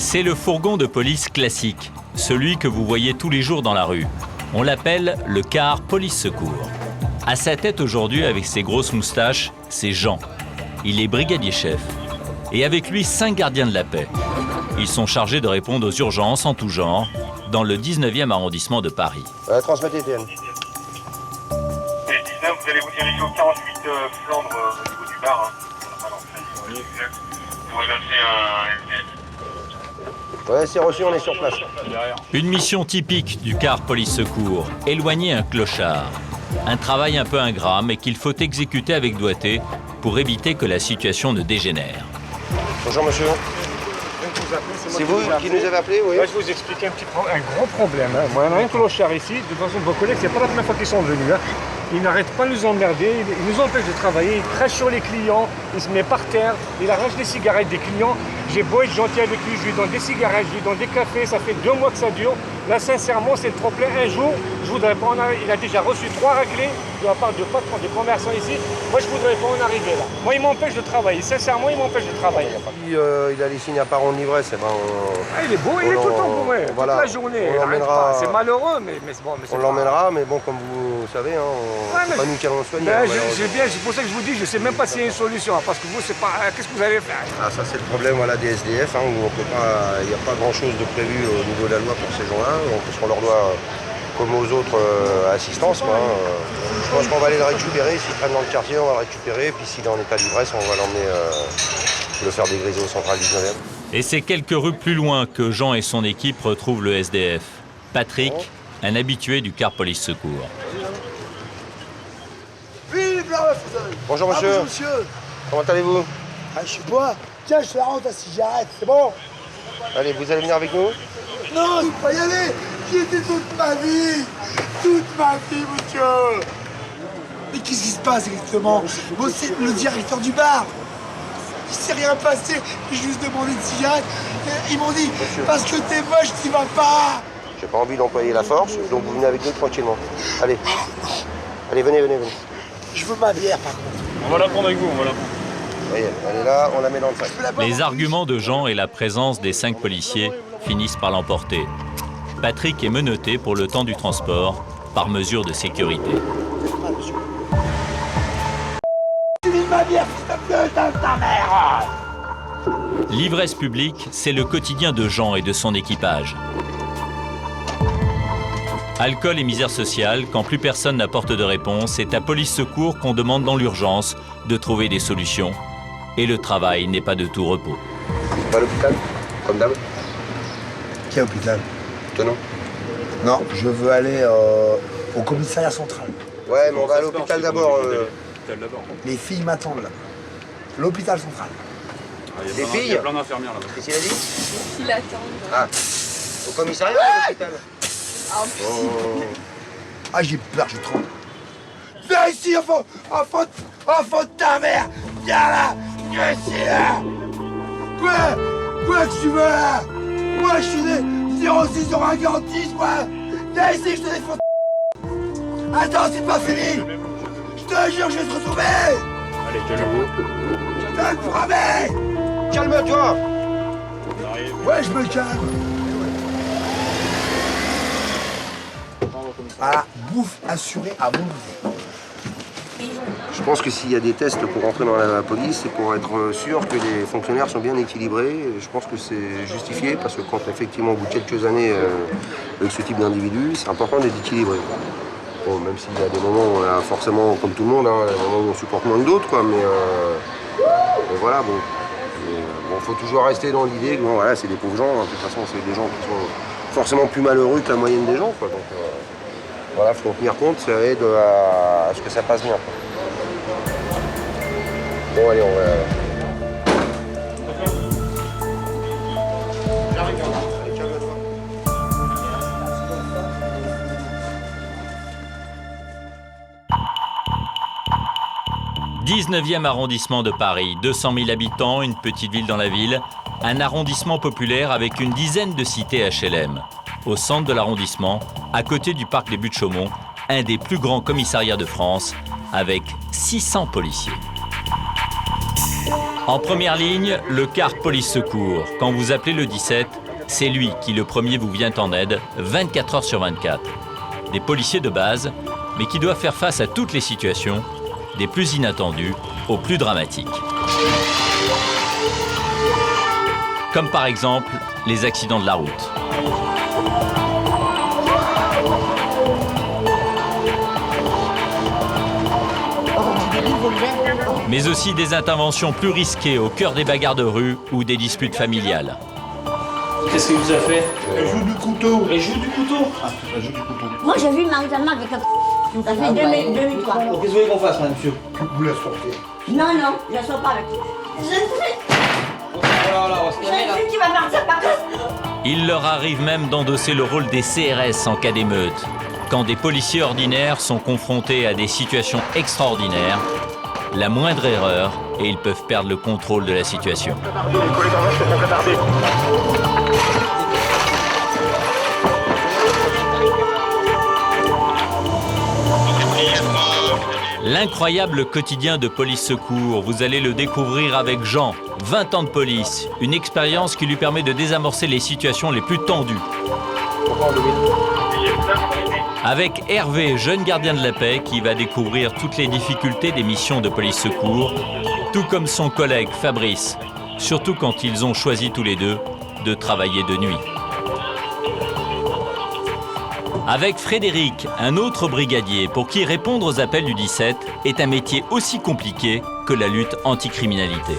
C'est le fourgon de police classique, celui que vous voyez tous les jours dans la rue. On l'appelle le car police secours. À sa tête aujourd'hui, avec ses grosses moustaches, c'est Jean. Il est brigadier chef. Et avec lui, 5 gardiens de la paix. Ils sont chargés de répondre aux urgences en tout genre dans le 19e arrondissement de Paris. Transmettez, TN. Et 19, vous allez vous diriger au 48 Flandre au niveau du bar. Vous pourrez lancer un SDF. Ouais, c'est reçu, on est sur place. Une mission typique du car police secours, éloigner un clochard. Un travail un peu ingrat, mais qu'il faut exécuter avec doigté pour éviter que la situation ne dégénère. Bonjour monsieur. C'est vous qui nous avez appelé, oui? Là, je vais vous expliquer un gros problème. Hein. Moi, il y en a un clochard ici. De toute façon, vos collègues, c'est pas la première fois qu'ils sont venus. Hein. Ils n'arrêtent pas de nous emmerder, ils nous empêchent de travailler, il crache sur les clients, il se met par terre, il arrache les cigarettes des clients. J'ai beau être gentil avec lui, je lui donne des cigarettes, je lui donne des cafés, ça fait 2 mois que ça dure. Là, sincèrement, c'est trop plein. Un jour, je voudrais pas en arriver. Il a déjà reçu 3 raclés de la part de patrons, des commerçants ici. Moi, je voudrais pas en arriver là. Moi, il m'empêche de travailler. Sincèrement, il m'empêche de travailler. Il a les signes apparents d'ivresse, eh ben il est beau, il est tout le temps bourré, voilà, toute la journée. On l'emmènera. C'est malheureux, mais bon. On l'emmènera, mais bon, comme vous savez, hein, c'est pas nous qui allons le soigner. C'est pour ça que je vous dis, je sais même pas s'il y a une solution, parce que vous, c'est pas. Qu'est-ce que vous allez faire? Ah, ça c'est le problème voilà, des SDF, hein, où on peut pas, il n'y a pas grand-chose de prévu au niveau de la loi pour ces gens-là, parce qu'on leur doit, comme aux autres, assistance. Quoi, je pense qu'on va aller le récupérer, s'ils prennent dans le quartier, on va le récupérer, puis s'il est en état d'ivresse, on va l'emmener le faire dégriser au central 19e. Et c'est quelques rues plus loin que Jean et son équipe retrouvent le SDF. Patrick, un habitué du car police secours. Vive la Bonjour monsieur. Bonjour monsieur. Comment allez-vous? Je sais pas. Tiens, je te la rends ta cigarette, c'est bon? Allez, vous allez venir avec nous? Non, je peux pas y aller. J'y étais toute ma vie. Toute ma vie, monsieur. Mais qu'est-ce qui se passe exactement? Moi, c'est le directeur du bar. Il s'est rien passé. J'ai juste demandé une cigarette. Ils m'ont dit, parce que t'es moche, t'y vas pas. J'ai pas envie d'employer la force, donc vous venez avec nous tranquillement. Allez. Allez, venez. Je veux ma bière, par contre. On va la prendre avec vous, on va la prendre. Voyez, elle est là, on la met dans le sac. Les arguments de Jean et la présence des 5 policiers finissent par l'emporter. Patrick est menotté pour le temps du transport, par mesure de sécurité. Tu vis ma bière, s'il te plaît, ta mère. L'ivresse publique, c'est le quotidien de Jean et de son équipage. Alcool et misère sociale, quand plus personne n'apporte de réponse, c'est à police secours qu'on demande dans l'urgence de trouver des solutions. Et le travail n'est pas de tout repos. Pas à l'hôpital, comme d'hab. Quel hôpital? Tenons. Non, je veux aller au commissariat central. Ouais, mais on va à l'hôpital d'abord. Les filles m'attendent là. L'hôpital central. Les filles? Il y a plein d'infirmières là-bas. Qu'est-ce qu'il a dit? Il attend. Ah, au commissariat ou à l'hôpital? Ah, j'ai peur, je tremble. Viens ici, enfant de ta mère. Viens là. Viens ici, là. Quoi que tu veux, là? Moi, je suis né 06 01 46, quoi. Viens ici, je te défonce. Attends, c'est pas fini. Je te jure, je vais te retrouver. Allez, calme-vous. Je te le promets. Calme-toi. Ouais, je me calme. Voilà, bouffe assurée à bon goût. Je pense que s'il y a des tests pour rentrer dans la police, c'est pour être sûr que les fonctionnaires sont bien équilibrés. Et je pense que c'est justifié parce que quand effectivement au bout de quelques années avec ce type d'individu, c'est important d'être équilibré. Bon, même s'il y a des moments où on a forcément, comme tout le monde, hein, des moments où on supporte moins que d'autres, quoi, mais voilà, bon. Bon, faut toujours rester dans l'idée que bon, voilà, c'est des pauvres gens, hein, de toute façon c'est des gens qui sont forcément plus malheureux que la moyenne des gens, quoi. Donc voilà, faut en tenir compte, ça aide à ce que ça passe bien, quoi. Bon, allez, on va... J'arrive, allez, calme-toi. 19e arrondissement de Paris, 200 000 habitants, une petite ville dans la ville, un arrondissement populaire avec une dizaine de cités HLM. Au centre de l'arrondissement, à côté du parc des Buttes-Chaumont, un des plus grands commissariats de France, avec 600 policiers. En première ligne, le car police secours. Quand vous appelez le 17, c'est lui qui le premier vous vient en aide, 24 heures sur 24. Des policiers de base, mais qui doivent faire face à toutes les situations, des plus inattendues aux plus dramatiques. Comme par exemple les accidents de la route. Mais aussi des interventions plus risquées au cœur des bagarres de rue ou des disputes familiales. Qu'est-ce qu'il vous a fait? Elle joue du couteau. Elle joue du couteau? Ah, elle joue du couteau. Moi j'ai vu Marie-Thelma avec un... Ça fait 2003. Donc qu'est-ce que vous voulez qu'on fasse, madame, monsieur? Vous la sortez. Non, non, je ne sors pas avec. Je ne sais Voilà, on va se calmer, là. plus qui va partir par là. Il leur arrive même d'endosser le rôle des CRS en cas d'émeute. Quand des policiers ordinaires sont confrontés à des situations extraordinaires, la moindre erreur et ils peuvent perdre le contrôle de la situation. L'incroyable quotidien de police secours, vous allez le découvrir avec Jean, 20 ans de police, une expérience qui lui permet de désamorcer les situations les plus tendues. Avec Hervé, jeune gardien de la paix, qui va découvrir toutes les difficultés des missions de police secours, tout comme son collègue Fabrice, surtout quand ils ont choisi tous les deux de travailler de nuit. Avec Frédéric, un autre brigadier pour qui répondre aux appels du 17 est un métier aussi compliqué que la lutte anticriminalité.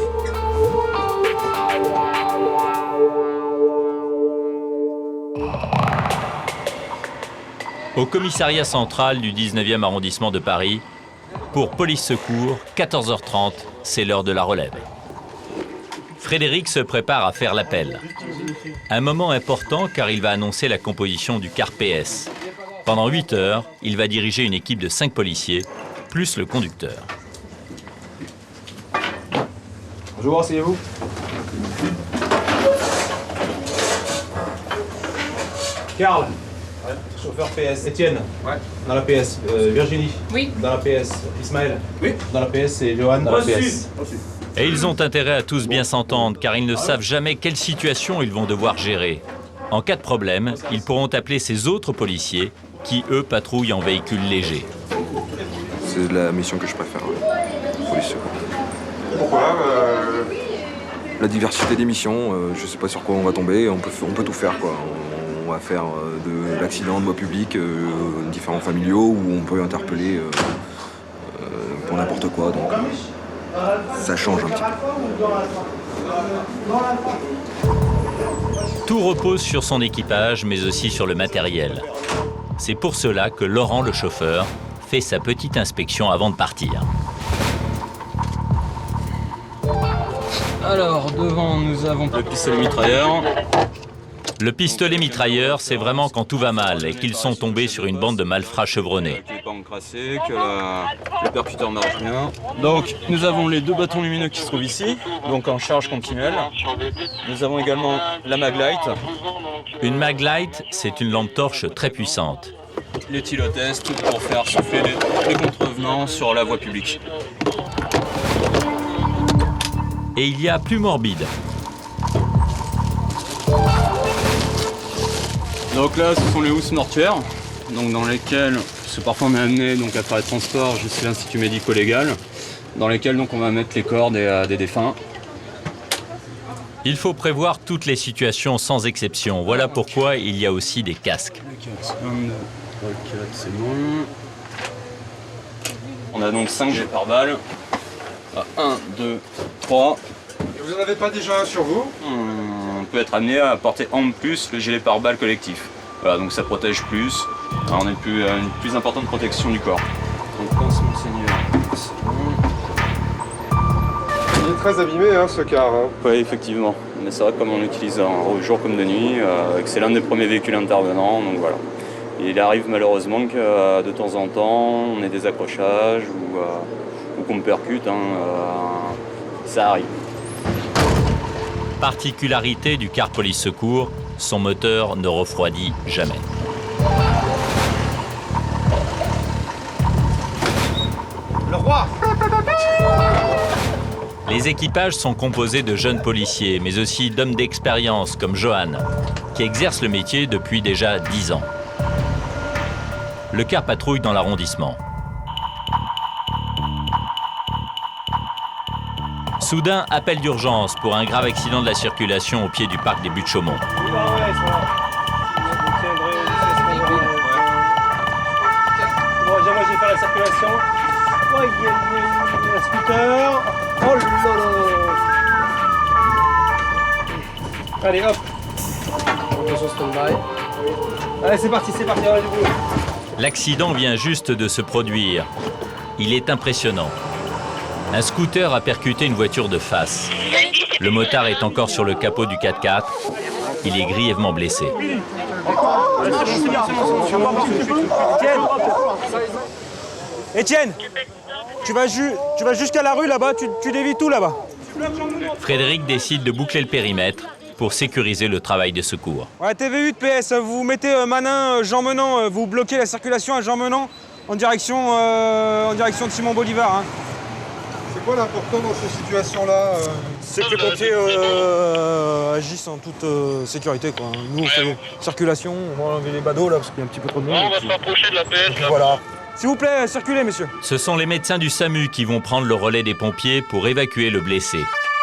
Au commissariat central du 19e arrondissement de Paris, pour Police Secours, 14h30, c'est l'heure de la relève. Frédéric se prépare à faire l'appel. Un moment important car il va annoncer la composition du car PS. Pendant 8 heures, il va diriger une équipe de 5 policiers, plus le conducteur. Bonjour, asseyez-vous. Karl. Ouais. Chauffeur PS. Étienne. Ouais. Dans la PS. Virginie. Oui. Dans la PS. Ismaël. Oui. Dans la PS et Johan dans la PS. Et ils ont intérêt à tous bien s'entendre car ils ne savent jamais quelle situation ils vont devoir gérer. En cas de problème, ils pourront appeler ces autres policiers qui, eux, patrouillent en véhicule léger. C'est la mission que je préfère, police secours. Pourquoi La diversité des missions, je sais pas sur quoi on va tomber, on peut tout faire, quoi. On va faire de l'accident de voie publique, différents familiaux, où on peut interpeller pour n'importe quoi, donc ça change un petit peu. Tout repose sur son équipage, mais aussi sur le matériel. C'est pour cela que Laurent, le chauffeur, fait sa petite inspection avant de partir. Alors, devant, nous avons le pistolet mitrailleur. Le pistolet mitrailleur, c'est vraiment quand tout va mal et qu'ils sont tombés sur une bande de malfrats chevronnés. Que les pas encrassés, que le percuteur marche bien. Donc, nous avons les 2 bâtons lumineux qui se trouvent ici, donc en charge continuelle. Nous avons également la Maglite. Une Maglite, c'est une lampe torche très puissante. Les tylotestes pour faire souffler les contrevenants sur la voie publique. Et il y a plus morbide. Donc là, ce sont les housses mortuaires, donc dans lesquelles, parce que parfois on est amené donc, à faire les transports jusqu'à l'Institut médico-légal, dans lesquels donc, on va mettre les corps des défunts. Il faut prévoir toutes les situations sans exception. Voilà pourquoi il y a aussi des casques. C'est bon. On a donc 5 gilets pare-balles. 1, 2, 3. Vous en avez pas déjà un sur vous? On peut être amené à porter en plus le gilet pare-balles collectif. Voilà, donc ça protège plus. Alors on a une plus importante protection du corps. Donc pense monseigneur, c'est bon. Il est très abîmé, hein, ce car. Hein. Oui, effectivement. Mais c'est vrai que comme on l'utilise au jour comme de nuit, que c'est l'un des premiers véhicules intervenants, donc voilà. Il arrive malheureusement que de temps en temps, on ait des accrochages ou qu'on me percute. Ça arrive. Particularité du car police secours, son moteur ne refroidit jamais. Le roi! Les Les équipages sont composés de jeunes policiers, mais aussi d'hommes d'expérience comme Johan, qui exerce le métier depuis déjà 10 ans. Le car patrouille dans l'arrondissement. Soudain, appel d'urgence pour un grave accident de la circulation au pied du parc des Buttes-Chaumont. Bon, déjà, moi, j'ai fait la circulation. Oh, il y a un scooter. Oh là là. Allez, hop. Attention, stand-by. Allez, c'est parti, allez, du boulot. L'accident vient juste de se produire. Il est impressionnant. Un scooter a percuté une voiture de face. Le motard est encore sur le capot du 4x4. Il est grièvement blessé. Étienne, tu vas jusqu'à la rue là-bas, tu dévis tout là-bas. Frédéric décide de boucler le périmètre pour sécuriser le travail de secours. Ouais, TV8 PS, vous mettez Manin, Jean Menant, vous bloquez la circulation à Jean Menant en direction de Simon Bolivar. Hein. C'est quoi l'important dans ces situations-là C'est que les pompiers agissent en toute sécurité, quoi. Nous, on fait circulation, on va enlever les badauds là parce qu'il y a un petit peu trop de monde. On va se rapprocher de la PS. Là. Voilà. S'il vous plaît, circulez, messieurs. Ce sont les médecins du SAMU qui vont prendre le relais des pompiers pour évacuer le blessé.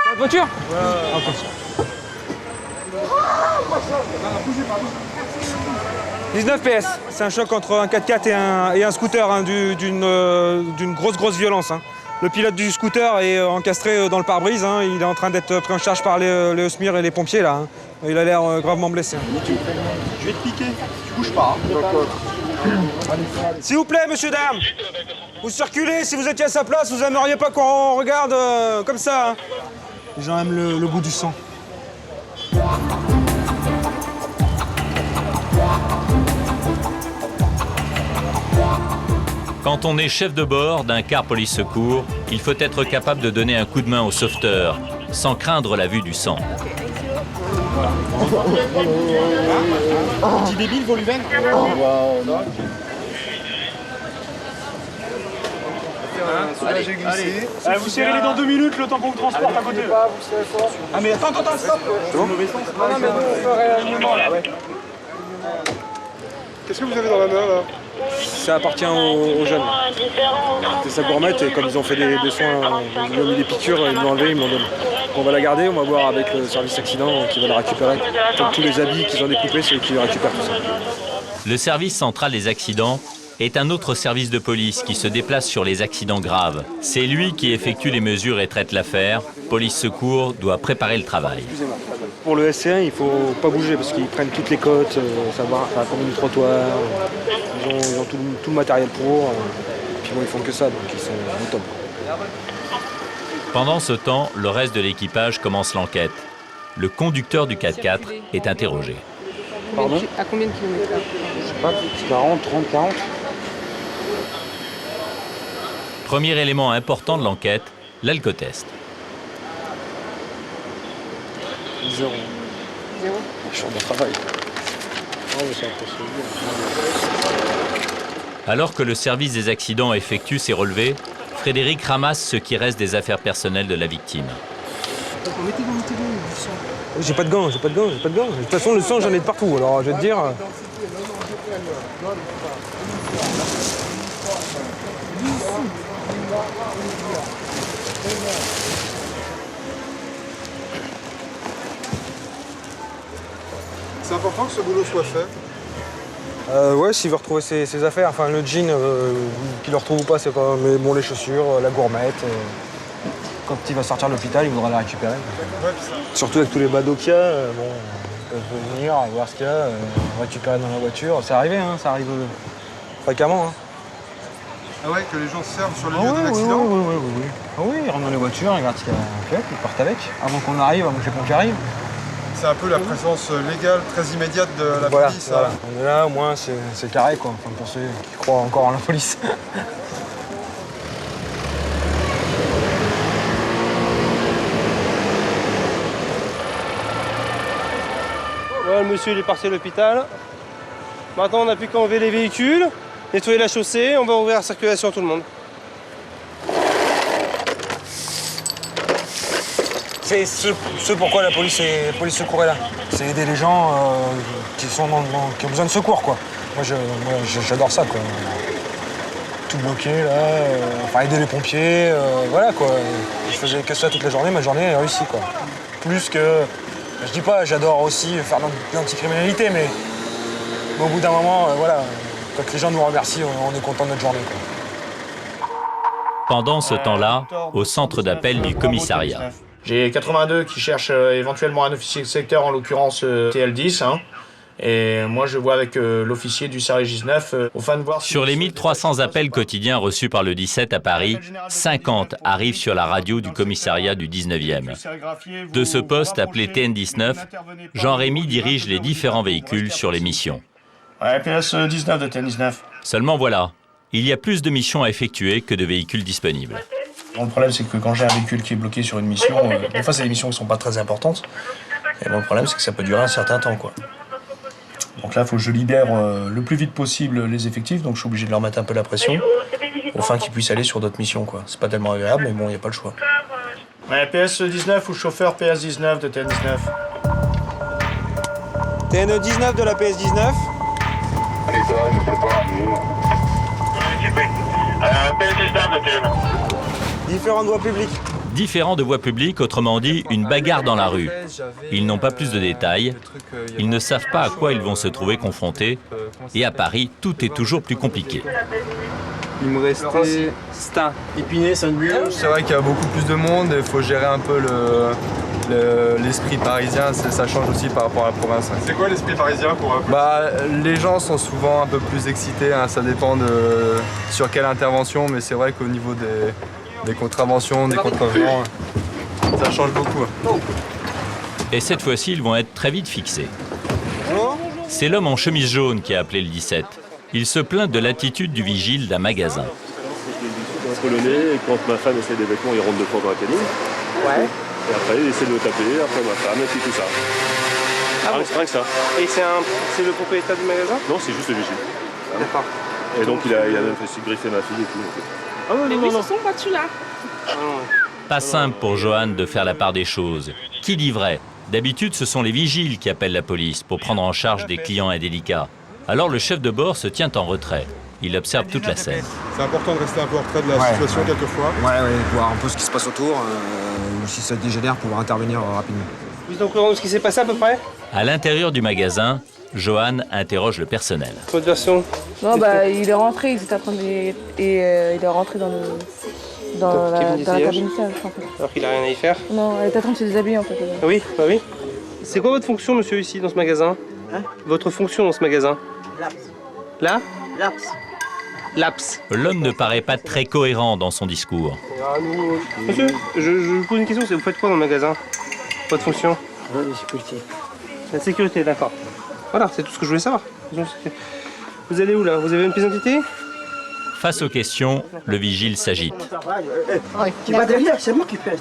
Votre voiture okay. 19 PS, c'est un choc entre un 4x4 et un scooter hein, d'une grosse violence. Hein. Le pilote du scooter est encastré dans le pare-brise, hein. Il est en train d'être pris en charge par les SMUR et les pompiers là. Hein. Il a l'air gravement blessé. Hein. Je vais te piquer, tu bouges pas. Hein. S'il vous plaît, monsieur, dame, vous circulez, si vous étiez à sa place, vous n'aimeriez pas qu'on regarde comme ça. Hein. Les gens aiment le goût du sang. Quand on est chef de bord d'un car police secours, il faut être capable de donner un coup de main au sauveteur, sans craindre la vue du sang. Petit débile, volumen. J'ai glissé. Allez, vous serrez les dents 2 minutes, le temps qu'on vous transporte à côté. Ah mais attends, stop. C'est bon ? Non, mais nous, on ferait un mouvement là, ouais. Qu'est-ce que vous avez dans la main là? Ça appartient aux jeunes. C'est sa gourmette et comme ils ont fait des soins, ils ont mis des piqûres, ils l'ont enlevé, ils me l'ont donné. On va la garder, on va voir avec le service accident qui va la récupérer. Comme tous les habits qu'ils ont découpés, c'est eux qui récupèrent tout ça. Le service central des accidents est un autre service de police qui se déplace sur les accidents graves. C'est lui qui effectue les mesures et traite l'affaire. Police Secours doit préparer le travail. Pour le SC1, il ne faut pas bouger parce qu'ils prennent toutes les côtes, savoir faire comme du trottoir. Ils ont tout le matériel pour. Puis bon, ils font que ça, donc ils sont au top. Pendant ce temps, le reste de l'équipage commence l'enquête. Le conducteur du 4x4 est interrogé. Pardon ? À combien de kilomètres là ? Je sais pas, 40, 30, 40. Premier élément important de l'enquête, l'alcotest. 0. Je suis en bon travail. Alors que le service des accidents effectue ses relevés, Frédéric ramasse ce qui reste des affaires personnelles de la victime. Mettez-vous du sang. J'ai pas de gants. De toute façon, le sang, j'en ai de partout, alors je vais te dire... C'est important que ce boulot soit fait. Ouais, s'il veut retrouver ses affaires, enfin le jean, qu'il le retrouve ou pas, c'est pas... Mais bon, les chaussures, la gourmette... Quand il va sortir de l'hôpital, il voudra la récupérer. Ouais, surtout avec tous les badauds qu'il y a, bon, ils peuvent venir, voir ce qu'il y a, récupérer dans la voiture. C'est arrivé, hein, ça arrive fréquemment. Hein. Ah ouais, que les gens se servent sur les lieux de l'accident. Oui. Ah oui, ils rentrent dans les voitures, ils regardent ce qu'il y a en pièce, ils partent avec, avant qu'on arrive, avant que les pompiers arrivent. C'est un peu la présence légale très immédiate de la police. Voilà. On est là, au moins, c'est carré, quoi, enfin, pour ceux qui croient encore en la police. Voilà, le monsieur il est parti à l'hôpital. Maintenant on n'a plus qu'à enlever les véhicules, nettoyer la chaussée, on va ouvrir la circulation à tout le monde. c'est ce pourquoi la police secours est là. C'est aider les gens qui ont besoin de secours, quoi. Moi, j'adore ça, quoi. Tout bloqué, là, enfin aider les pompiers, voilà, quoi. Je faisais que ça toute la journée, ma journée est réussie, quoi. Plus que, je dis pas, j'adore aussi faire de l'anticriminalité, mais au bout d'un moment, voilà, quand les gens nous remercient, on est content de notre journée, quoi. Pendant ce temps-là, au centre d'appel du commissariat. J'ai 82 qui cherchent éventuellement un officier de secteur, en l'occurrence TL10. Hein. Et moi, je vois avec l'officier du service 19 au fin de voir... Sur les 1300 appels quotidiens reçus par le 17 à Paris, 50 arrivent sur la radio du commissariat du 19e. De ce poste appelé TN19, Jean-Rémy dirige les différents véhicules sur les missions. Ouais, PS 19 de TN19. Seulement voilà, il y a plus de missions à effectuer que de véhicules disponibles. Bon, le problème, c'est que quand j'ai un véhicule qui est bloqué sur une mission, des fois, c'est des missions qui ne sont pas très importantes. Et bon, le problème, c'est que ça peut durer un certain temps, quoi. Donc là, il faut que je libère le plus vite possible les effectifs, donc je suis obligé de leur mettre un peu la pression, afin qu'ils puissent aller sur d'autres missions, quoi. C'est pas tellement agréable, mais bon, il n'y a pas le choix. Ouais, PS19 ou chauffeur PS19 de TN19. TN19 de la PS19. Allez, ça va, je sais pas. PS19 de TN. Différentes voies publiques. Différents de voies publiques, autrement dit, une bagarre dans la rue. Ils n'ont pas plus de détails, ils ne savent pas à quoi ils vont se trouver confrontés, et à Paris, tout est toujours plus compliqué. Il me restait Stain, Épinay, Saint-Denis. C'est vrai qu'il y a beaucoup plus de monde et il faut gérer un peu l'esprit parisien, ça change aussi par rapport à la province. C'est quoi l'esprit parisien pour les gens sont souvent un peu plus excités, hein, ça dépend sur quelle intervention, mais c'est vrai qu'au niveau des contraventions, des contrevenants, ça change beaucoup. Et cette fois-ci, ils vont être très vite fixés. C'est l'homme en chemise jaune qui a appelé le 17. Il se plaint de l'attitude du vigile d'un magasin. Un Polonais, et quand ma femme essaie des vêtements, il rentre deux fois dans la cabine. Ouais. Et après, il essaie de me taper, après ma femme, et puis tout ça. Ah bon. Rien que ça. Et c'est le propriétaire du magasin? Non, c'est juste le vigile. D'accord. Et donc il a même fait griffer ma fille et tout. Ah non, Mais non, oui, non. ils se sont battus là. Pas simple pour Johan de faire la part des choses. Qui dit vrai? D'habitude, ce sont les vigiles qui appellent la police pour prendre en charge des clients indélicats. Alors le chef de bord se tient en retrait. Il observe toute la scène. C'est important de rester un peu en retrait de la situation quelquefois. Ouais, voir un peu ce qui se passe autour, ou si ça dégénère, pouvoir intervenir rapidement. Vous êtes au courant de ce qui s'est passé à peu près? À l'intérieur du magasin, Johan interroge le personnel. Votre version? Non, bah, il est rentré, il était en train de... il est rentré dans la cabine d'essayage, en fait. Alors qu'il n'a rien à y faire? Non, elle était en train de se déshabiller, en fait. Oui, bah oui. C'est quoi votre fonction, monsieur, ici, dans ce magasin? Hein? Votre fonction dans ce magasin? Laps. Là? Laps. Laps. L'homme ne paraît pas très cohérent dans son discours. Monsieur, je vous pose une question, vous faites quoi dans le magasin? Votre fonction? La sécurité. La sécurité, d'accord. Voilà, c'est tout ce que je voulais savoir. Vous allez où là? Vous avez une pièce d'identité? Face aux questions, le vigile s'agite. Tu vas derrière, c'est moi qui fais.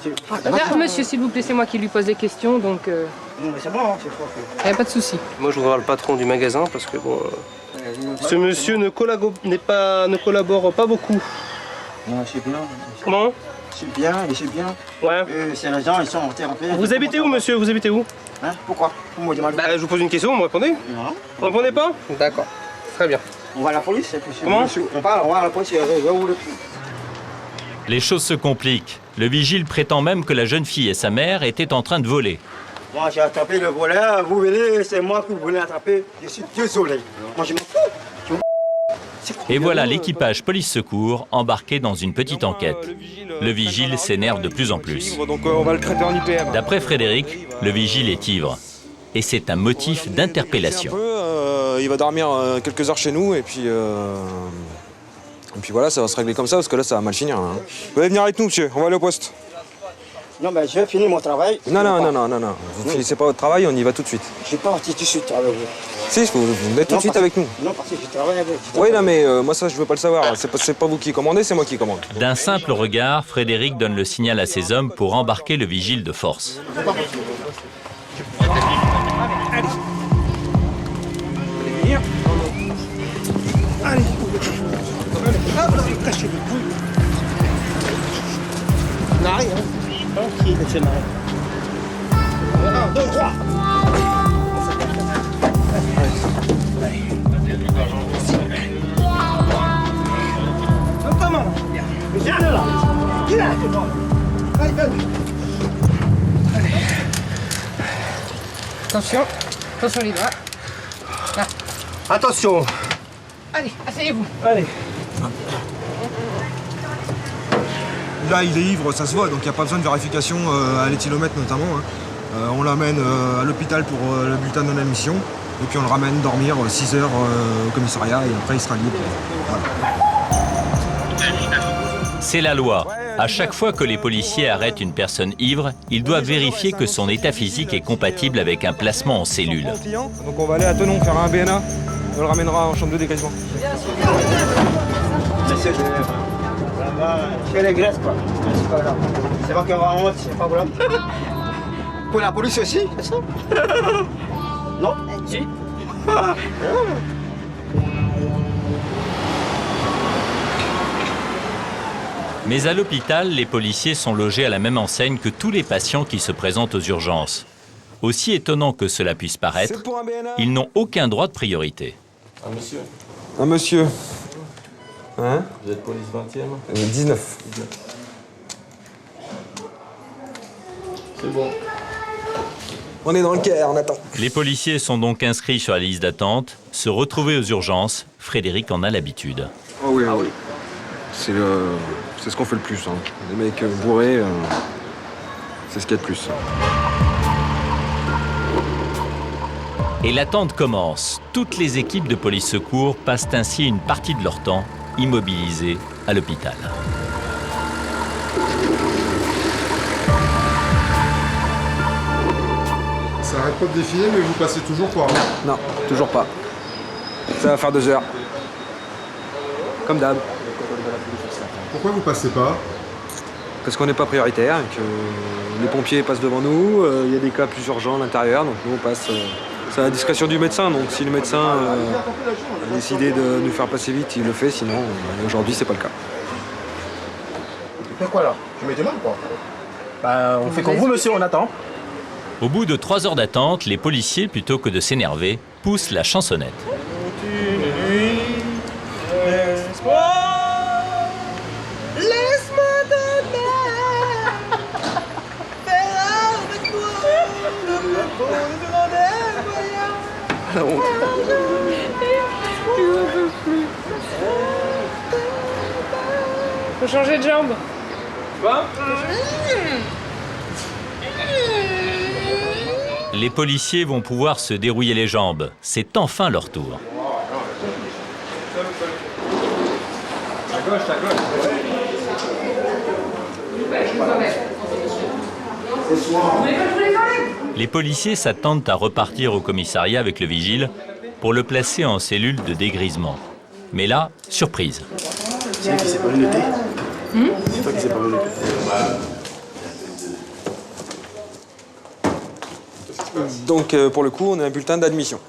Monsieur, s'il vous plaît, c'est moi qui lui pose des questions, donc... Non, mais c'est moi, c'est quoi. Il n'y a pas de souci. Moi, je voudrais voir le patron du magasin parce que bon... ce monsieur ne collabore pas beaucoup. Non, c'est bien. Comment? C'est bien, mais c'est bien. Ouais. C'est les gens, ils sont en terre en paix. Vous habitez où, monsieur? Vous habitez où? Hein? Pourquoi? Vous me demandez. Je vous pose une question, vous me répondez? Non. Vous répondez pas? D'accord. Très bien. On va à la police. Comment? On parle, on va à la police. Les choses se compliquent. Le vigile prétend même que la jeune fille et sa mère étaient en train de voler. Moi, j'ai attrapé le voleur. Vous venez, c'est moi que vous venez attraper. Je suis désolé. Moi, je m'en fous. Et voilà l'équipage police-secours embarqué dans une petite enquête. Le vigile s'énerve de plus en plus. Donc on va le traiter en IPM. D'après Frédéric, le vigile est ivre. Et c'est un motif d'interpellation. Il va dormir quelques heures chez nous et puis voilà, ça va se régler comme ça parce que là ça va mal finir. Hein. Vous allez venir avec nous, monsieur, on va aller au poste. Non, mais je vais finir mon travail. Non. Vous finissez pas votre travail, on y va tout de suite. Je suis pas parti tout de suite avec vous. Si, vous êtes tout de suite avec nous. Non, parce que je travaille avec. Oui, non, mais moi ça je veux pas le savoir. C'est pas vous qui commandez, c'est moi qui commande. D'un simple regard, Frédéric donne le signal à ses hommes pour embarquer le vigile de force. Allez. Venir. Allez. Hop, tâchez le bout. Narré, hein. Qui est monsieur Narré? Attention, attention les doigts. Là. Attention. Allez, asseyez-vous. Allez. Là, il est ivre, ça se voit, donc il n'y a pas besoin de vérification à l'éthylomètre notamment. On l'amène à l'hôpital pour le bulletin de non-admission, et puis on le ramène dormir 6 heures au commissariat, et après il sera libre. Voilà. C'est la loi. À chaque fois que les policiers arrêtent une personne ivre, ils doivent vérifier que son état physique est compatible avec un placement en cellule. Donc on va aller à Tenon faire un BNA, on le ramènera en chambre de dégrisement. C'est les graisses quoi. C'est pas que vraiment, c'est pas voilà. Pour la police aussi, c'est ça? Non? Si. Mais à l'hôpital, les policiers sont logés à la même enseigne que tous les patients qui se présentent aux urgences. Aussi étonnant que cela puisse paraître, ils n'ont aucun droit de priorité. Un monsieur. Un monsieur. Hein? Vous êtes police 20e? 19. C'est bon. On est dans le Caire, on attend. Les policiers sont donc inscrits sur la liste d'attente. Se retrouver aux urgences, Frédéric en a l'habitude. Ah oui, oui. C'est ce qu'on fait le plus. Hein. Les mecs bourrés, c'est ce qu'il y a de plus. Et l'attente commence. Toutes les équipes de police secours passent ainsi une partie de leur temps immobilisées à l'hôpital. Ça arrête pas de défiler, mais vous passez toujours pas? Non, toujours pas. Ça va faire 2 heures. Comme d'hab. Pourquoi vous passez pas? Parce qu'on n'est pas prioritaire et que les pompiers passent devant nous. Il y a des cas plus urgents à l'intérieur, donc nous on passe. C'est à la discrétion du médecin, donc si le médecin a décidé de nous faire passer vite, il le fait, sinon aujourd'hui c'est pas le cas. Tu fais quoi là? Tu mets tes mains ou quoi? Bah on fait comme vous monsieur, on attend. Au bout de 3 heures d'attente, les policiers, plutôt que de s'énerver, poussent la chansonnette. Laisse-moi La honte. Faut changer de jambe. Quoi? Les policiers vont pouvoir se dérouiller les jambes. C'est enfin leur tour. À gauche, à gauche. Les policiers s'attendent à repartir au commissariat avec le vigile pour le placer en cellule de dégrisement. Mais là, surprise. C'est toi qui s'est pas noté. C'est toi qui s'est pas noté. Donc pour le coup, on a un bulletin d'admission.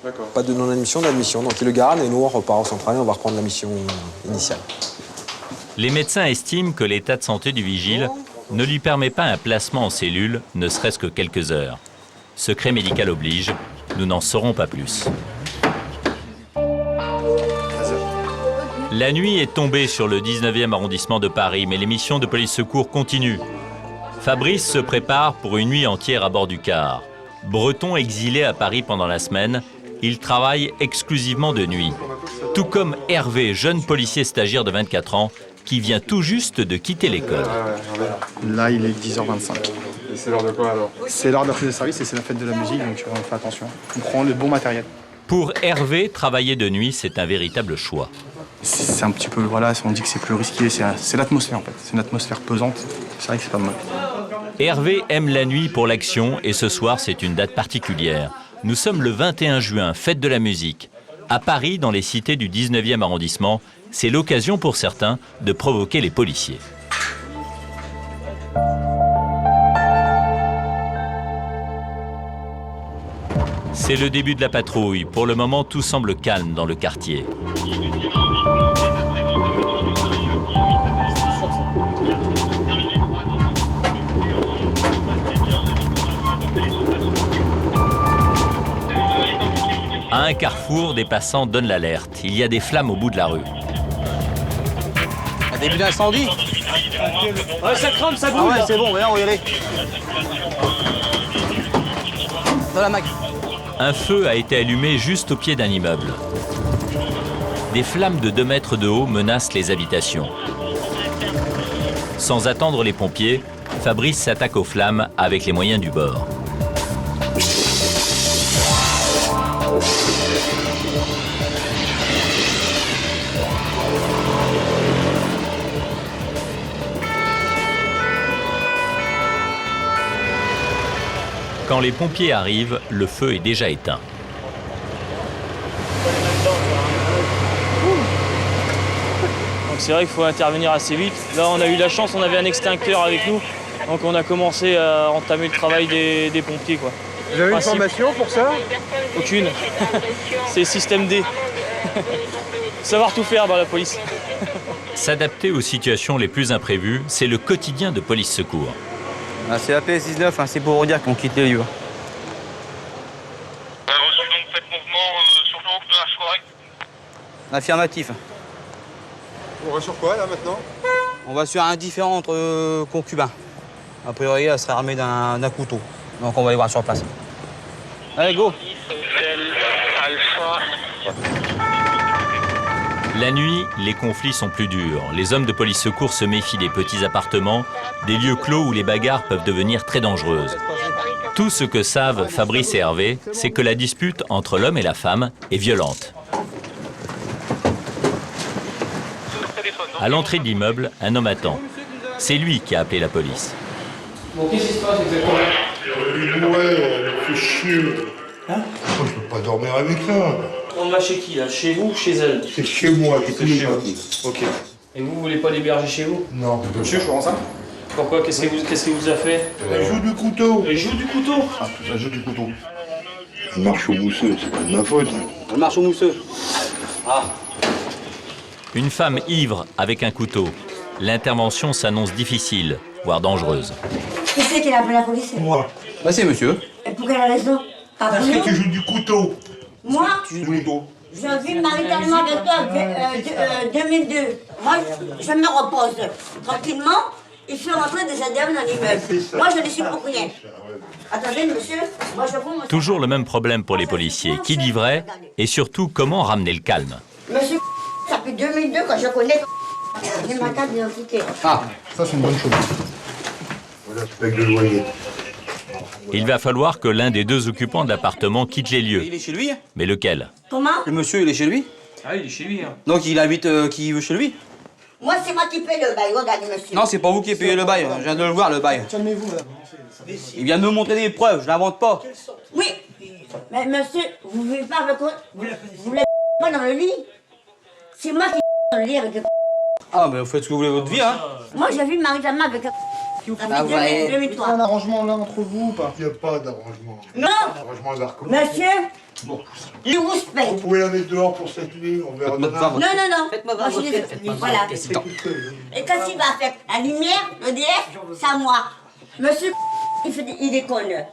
D'accord. Pas de non-admission, d'admission. Donc il le garde et nous on repart au central et on va reprendre la mission initiale. Les médecins estiment que l'état de santé du vigile ne lui permet pas un placement en cellule, ne serait-ce que quelques heures. Secret médical oblige, nous n'en saurons pas plus. La nuit est tombée sur le 19e arrondissement de Paris, mais les missions de police secours continuent. Fabrice se prépare pour une nuit entière à bord du car. Breton exilé à Paris pendant la semaine, il travaille exclusivement de nuit. Tout comme Hervé, jeune policier stagiaire de 24 ans, qui vient tout juste de quitter l'école. Là, il est 10h25. Et c'est l'heure de quoi alors? C'est l'heure de la prise de service et c'est la fête de la musique, donc on fait attention. On prend le bon matériel. Pour Hervé, travailler de nuit, c'est un véritable choix. C'est un petit peu, voilà, on dit que c'est plus risqué, c'est l'atmosphère en fait. C'est une atmosphère pesante, c'est vrai que c'est pas mal. Hervé aime la nuit pour l'action et ce soir, c'est une date particulière. Nous sommes le 21 juin, fête de la musique. À Paris, dans les cités du 19e arrondissement, c'est l'occasion pour certains de provoquer les policiers. C'est le début de la patrouille. Pour le moment, tout semble calme dans le quartier. À un carrefour, des passants donnent l'alerte. Il y a des flammes au bout de la rue. Un début d'incendie? Ouais, ça crame, ça bouge. Ah ouais, c'est bon, viens, on va y aller. Dans la mague. Un feu a été allumé juste au pied d'un immeuble. Des flammes de 2 mètres de haut menacent les habitations. Sans attendre les pompiers, Fabrice s'attaque aux flammes avec les moyens du bord. Quand les pompiers arrivent, le feu est déjà éteint. Donc c'est vrai qu'il faut intervenir assez vite. Là, on a eu la chance, on avait un extincteur avec nous. Donc on a commencé à entamer le travail des pompiers, quoi. Vous avez une formation pour ça? Aucune. C'est système D. Savoir tout faire dans la police. S'adapter aux situations les plus imprévues, c'est le quotidien de police secours. Ah, c'est la PS19, hein, c'est pour vous dire qu'on quitte les lieux. Affirmatif. On va sur quoi là maintenant? On va sur un différent entre concubins. A priori, elle serait armée d'un couteau. Donc on va aller voir sur place. Allez, go! La nuit, les conflits sont plus durs. Les hommes de police secours se méfient des petits appartements, des lieux clos où les bagarres peuvent devenir très dangereuses. Tout ce que savent Fabrice et Hervé, c'est que la dispute entre l'homme et la femme est violente. À l'entrée de l'immeuble, un homme attend. C'est lui qui a appelé la police. Bon, qu'est-ce qui se passe exactement? Ouais, elle fait chier. Hein? Moi, je peux pas dormir avec ça. On va chez qui là? Chez vous ou chez elle? C'est chez moi, c'est chez vous. Ok. Et vous voulez pas l'héberger chez vous? Non. Monsieur, je comprends ça. Pourquoi? Qu'est-ce qu'il vous a fait? Elle joue du couteau. Elle joue du couteau? Ah, elle joue du couteau. Elle marche au mousseux, c'est pas de ma faute. Elle marche au mousseux. Ah. Une femme ivre avec un couteau. L'intervention s'annonce difficile, voire dangereuse. Qui c'est qui a appelé la police? Moi. Bah c'est monsieur. Et pour quelle raison? Parce que tu joues du couteau. Moi? Tu joues du couteau. Je vis maritalement avec toi 2002. Moi, je me repose tranquillement. Il fait rentrer des ADN dans l'immeuble. Moi, je ne suis pour rien. Attendez, monsieur, moi je vous... Toujours le même problème pour les policiers. Qui dit vrai? Et surtout, comment ramener le calme? Monsieur, ça fait 2002 que je connais. J'ai ma carte d'identité. Ah, ça c'est une bonne chose. Voilà, tu payes le loyer. Il va falloir que l'un des 2 occupants de l'appartement quitte les lieux. Il est chez lui? Mais lequel? Comment? Le monsieur, il est chez lui? Ah, il est chez lui. Hein. Donc il habite qui veut chez lui? Moi, c'est moi qui paye le bail, regardez, monsieur. Non, c'est pas vous qui payez le bail, je viens de le voir, le bail. Calmez-vous, là. Il vient de me montrer des preuves, je l'invente pas. Oui, mais monsieur, vous vivez pas avec... Vous l'avez pas dans le lit. C'est moi qui dans le lit avec... Ah, mais vous faites ce que vous voulez de votre vie, hein. Moi, je vis maritalement avec... Ah, ouais. 2003. un arrangement là entre vous ou pas? Il n'y a pas d'arrangement. Non. Arrangement d'arc. Monsieur, bon. il vous paye. Vous pouvez la mettre dehors pour cette nuit, on verra demain. Non, non, non. Faites-moi voir votre tête. Voilà. Et quand il va faire la lumière, l'EDF, c'est à moi. Monsieur, il déconne.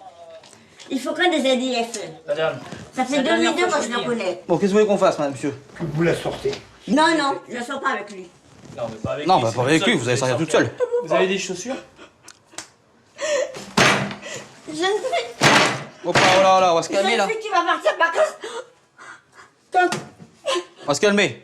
Il faut quand des EDF. Madame. Ça fait 2002 que je le connais. Bon, qu'est-ce que vous voulez qu'on fasse, madame, monsieur? Que vous la sortez. Non, non, je ne sors pas avec lui. Non, mais pas avec non, lui. bah pas avec lui, vous allez sortir toute seule. Vous avez des chaussures? Je ne sais. Oh là, oh là, on va se calmer là. Je sais qui va partir par contre. On va se calmer.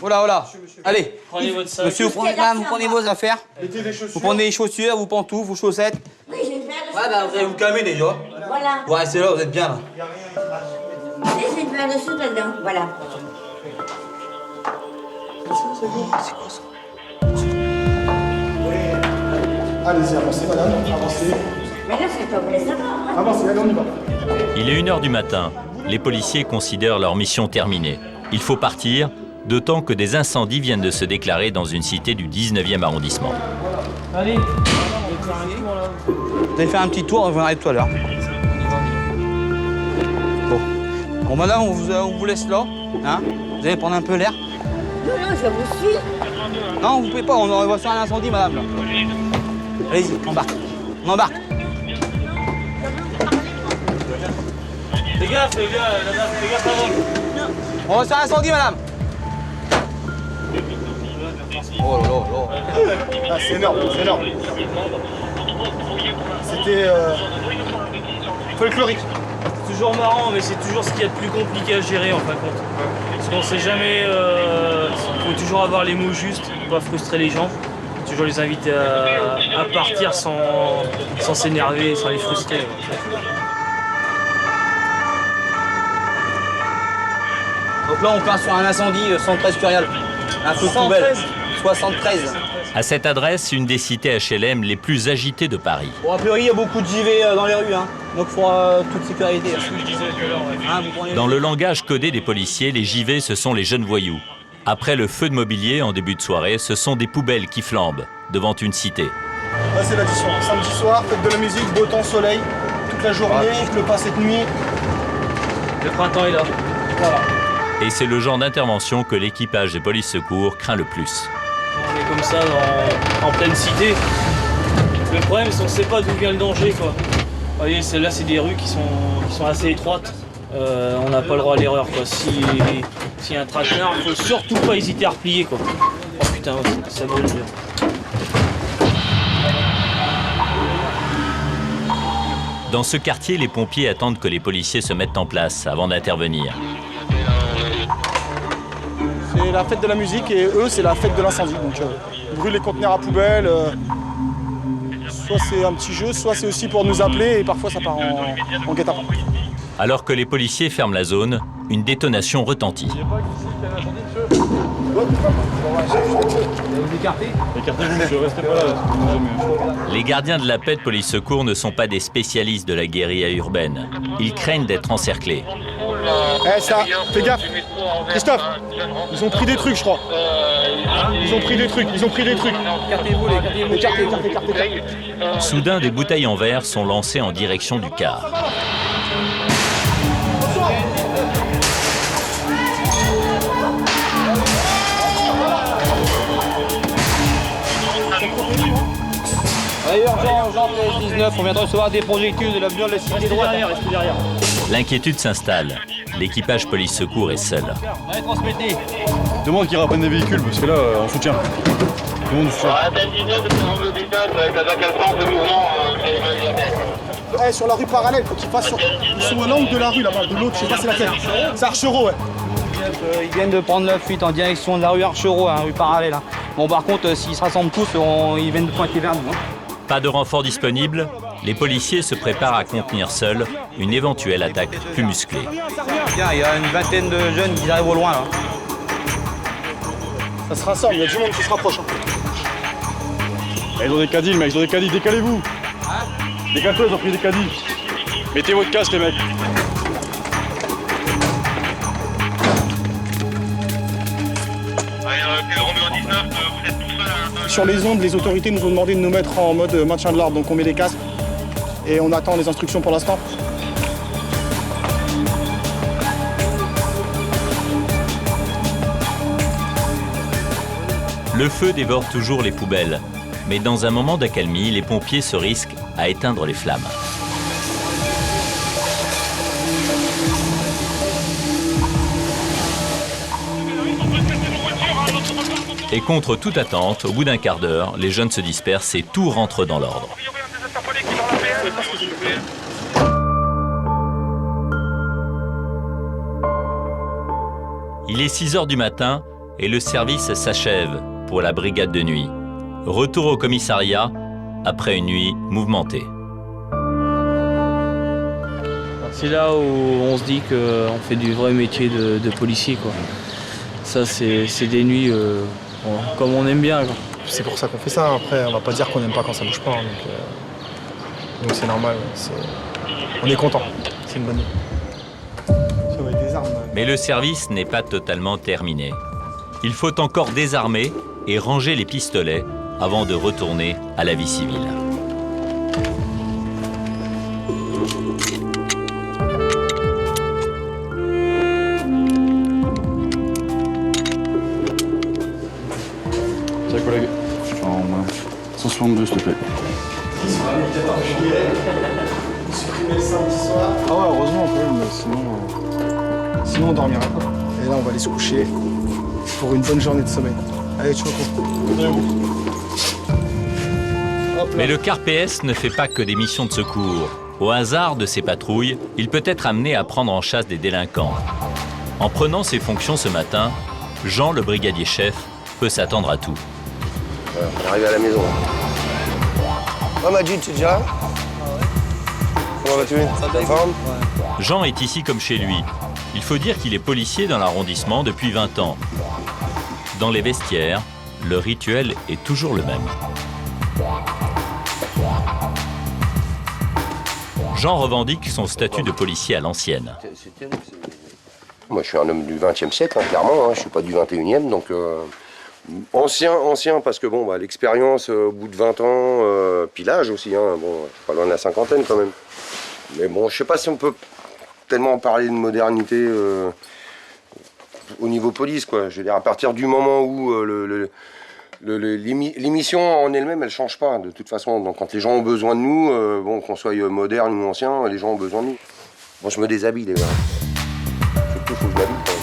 Oh là, oh là. Allez. Prenez votre sac. Monsieur, vous prenez vos affaires. Mettez les chaussures. Vous prenez les chaussures, vos pantoufles, vos chaussettes. Oui, j'ai une paire de Ouais, bah vous allez vous calmer déjà. Voilà. Ouais, c'est là, vous êtes bien là. Et j'ai une paire de sous dedans, voilà. C'est quoi ça? Allez-y, avancez, madame, avancez. Mais là, c'est pas vous laisser savoir. Hein. Avancez, allez, on y va. Il est 1h du matin. Les policiers considèrent leur mission terminée. Il faut partir, d'autant que des incendies viennent de se déclarer dans une cité du 19e arrondissement. Allez, Vous allez faire un petit tour, on reviendra tout à l'heure. Bon, madame, on vous laisse là. Hein, vous allez prendre un peu l'air. Non, non, je vous suis. Non, vous pouvez pas, on va sur un incendie, madame. Là. Allez-y, on embarque. On embarque. les gars, fais gaffe avant. On va sur un incendie, madame. Oh là là là. Ah, c'est énorme, c'est énorme. C'était... folklorique. C'est toujours marrant, mais c'est toujours ce qu'il y a de plus compliqué à gérer en fin de compte. Parce qu'on sait jamais, il faut toujours avoir les mots justes, pas frustrer les gens. Toujours les inviter à partir sans s'énerver, sans les frustrer. Donc là, on part sur un incendie 113 Curial. Un feu de poubelle. 73. À cette adresse, une des cités HLM les plus agitées de Paris. Bon, a priori, il y a beaucoup de JV dans les rues, hein. Donc il faudra toute sécurité. Dans le langage codé des policiers, les JV, ce sont les jeunes voyous. Après le feu de mobilier en début de soirée, ce sont des poubelles qui flambent devant une cité. Là, c'est l'addition. Samedi soir, fête de la musique, beau temps, soleil, toute la journée, il pleut pas cette nuit. Le printemps est là. Voilà. Et c'est le genre d'intervention que l'équipage des polices secours craint le plus. On est comme ça en pleine cité. Le problème, c'est qu'on ne sait pas d'où vient le danger, quoi. Vous voyez, là, c'est des rues qui sont assez étroites. On n'a pas le droit à l'erreur, quoi. S'il y a un traquenard, il ne faut surtout pas hésiter à replier, quoi. Oh putain, ça brûle dur. Dans ce quartier, les pompiers attendent que les policiers se mettent en place avant d'intervenir. C'est la fête de la musique et eux, c'est la fête de l'incendie. Donc, ils brûlent les conteneurs à poubelle. Soit c'est un petit jeu, soit c'est aussi pour nous appeler et parfois ça part en guet-apens. Alors que les policiers ferment la zone, une détonation retentit. Écartez-vous, monsieur, restez pas là. Les gardiens de la paix de police secours ne sont pas des spécialistes de la guérilla urbaine. Ils craignent d'être encerclés. Eh ça, fais gaffe. Christophe, ils ont pris des trucs, je crois. Ils ont pris des trucs. Écartez-vous, écartez. Soudain, des bouteilles en verre sont lancées en direction du car. Urgent, PS19, on vient de recevoir des projectiles de l'avion de la cité droite. Restez derrière. L'inquiétude s'installe. L'équipage police secours est seul. Allez, transmettez. Demande qu'ils rapprennent des véhicules, parce que là, on soutient. Demande soutien. Eh, sur la rue parallèle, faut qu'ils passent ils sont à l'angle de la rue là-bas, de l'autre, je sais pas c'est laquelle. C'est Archereau, ouais. Ils viennent de prendre la fuite en direction de la rue Archereau, rue parallèle. Hein. Bon, par contre, s'ils se rassemblent tous, ils viennent de pointer vers nous. Hein. Pas de renfort disponible, les policiers se préparent à contenir seuls une éventuelle attaque plus musclée. Tiens, il y a une vingtaine de jeunes qui arrivent au loin là. Ça se rassemble, il y a du monde qui se rapproche. Ils ont des caddies, les mecs, ils ont des caddies, décalez-vous. Décale-toi, ils ont pris des caddies. Mettez votre casque, les mecs. Sur les ondes, les autorités nous ont demandé de nous mettre en mode maintien de l'ordre, donc on met des casques et on attend les instructions pour l'instant. Le feu dévore toujours les poubelles, mais dans un moment d'accalmie, les pompiers se risquent à éteindre les flammes. Et contre toute attente, au bout d'un quart d'heure, les jeunes se dispersent et tout rentre dans l'ordre. Il est 6 h du matin et le service s'achève pour la brigade de nuit. Retour au commissariat après une nuit mouvementée. C'est là où on se dit qu'on fait du vrai métier de policier, quoi. Ça, c'est des nuits comme on aime bien, quoi. C'est pour ça qu'on fait ça. Après, on va pas dire qu'on n'aime pas quand ça bouge pas. Donc c'est normal. On est content. C'est une bonne nuit. Mais le service n'est pas totalement terminé. Il faut encore désarmer et ranger les pistolets avant de retourner à la vie civile. Tiens, collègue. En 162, s'il te plaît. Ah ouais, heureusement quand même, sinon on dormirait pas. Et là, on va aller se coucher pour une bonne journée de sommeil. Allez, tu Mais le car PS ne fait pas que des missions de secours. Au hasard de ses patrouilles, il peut être amené à prendre en chasse des délinquants. En prenant ses fonctions ce matin, Jean, le brigadier chef, peut s'attendre à tout. On arrive à la maison. Oh Majid, c'est déjà là? Comment vas-tu? T'es en forme? Jean est ici comme chez lui. Il faut dire qu'il est policier dans l'arrondissement depuis 20 ans. Dans les vestiaires, le rituel est toujours le même. Jean revendique son statut de policier à l'ancienne. Moi, je suis un homme du XXe siècle, clairement. Je ne suis pas du XXIe, donc ancien, parce que bon, l'expérience au bout de 20 ans, puis l'âge aussi. Bon, pas loin de la cinquantaine quand même. Mais bon, je ne sais pas si on peut tellement parler de modernité au niveau police, quoi. Je veux dire, à partir du moment où l'émission en elle-même, elle change pas de toute façon. Donc quand les gens ont besoin de nous, bon, qu'on soit moderne ou ancien, les gens ont besoin de nous. Bon, je me déshabille, les gars. Surtout, il faut que je m'habille quand même.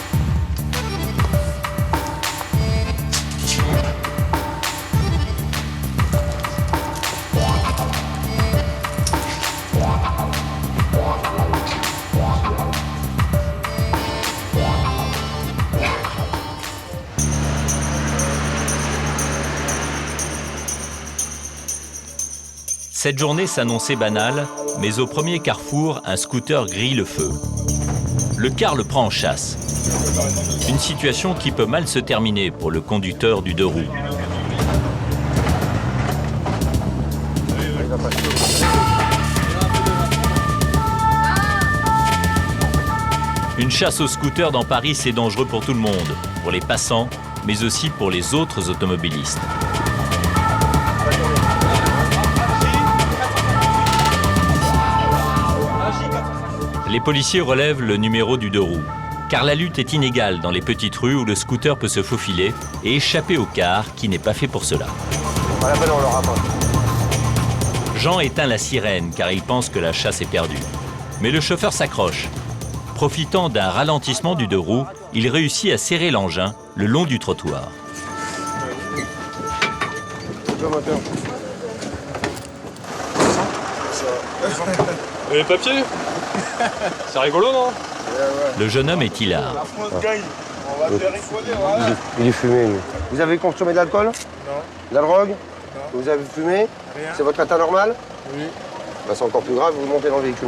Cette journée s'annonçait banale, mais au premier carrefour, un scooter grille le feu. Le car le prend en chasse. Une situation qui peut mal se terminer pour le conducteur du 2 roues. Une chasse au scooter dans Paris, c'est dangereux pour tout le monde, pour les passants, mais aussi pour les autres automobilistes. Les policiers relèvent le numéro du 2 roues, car la lutte est inégale dans les petites rues où le scooter peut se faufiler et échapper au car qui n'est pas fait pour cela. Jean éteint la sirène car il pense que la chasse est perdue. Mais le chauffeur s'accroche. Profitant d'un ralentissement du 2 roues, il réussit à serrer l'engin le long du trottoir. Les papiers? C'est rigolo, non? Le jeune homme est hilar. Il est fumé, lui. Vous avez consommé de l'alcool? Non. De la drogue? Non. Vous avez fumé? Rien. C'est votre état normal? Oui. Bah, c'est encore plus grave, vous montez dans le véhicule.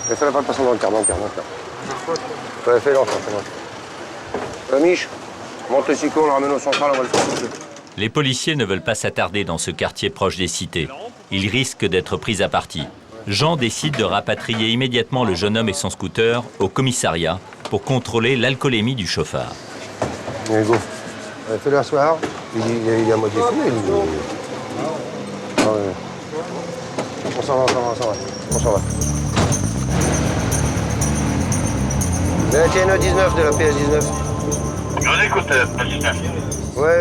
Fais-la pas passer dans le car, Ouais, fais l'enfant, Mich, monte le cyclo, on le ramène au central, on va le faire tout de suite. Les policiers ne veulent pas s'attarder dans ce quartier proche des cités. Ils risquent d'être pris à partie. Jean décide de rapatrier immédiatement le jeune homme et son scooter au commissariat pour contrôler l'alcoolémie du chauffard. Allez, go. Fais-le asseoir. Il est à moitié fumé, lui. Ah ouais. On s'en va. La TN19 de la PS19. On écoute, PS19. Ouais,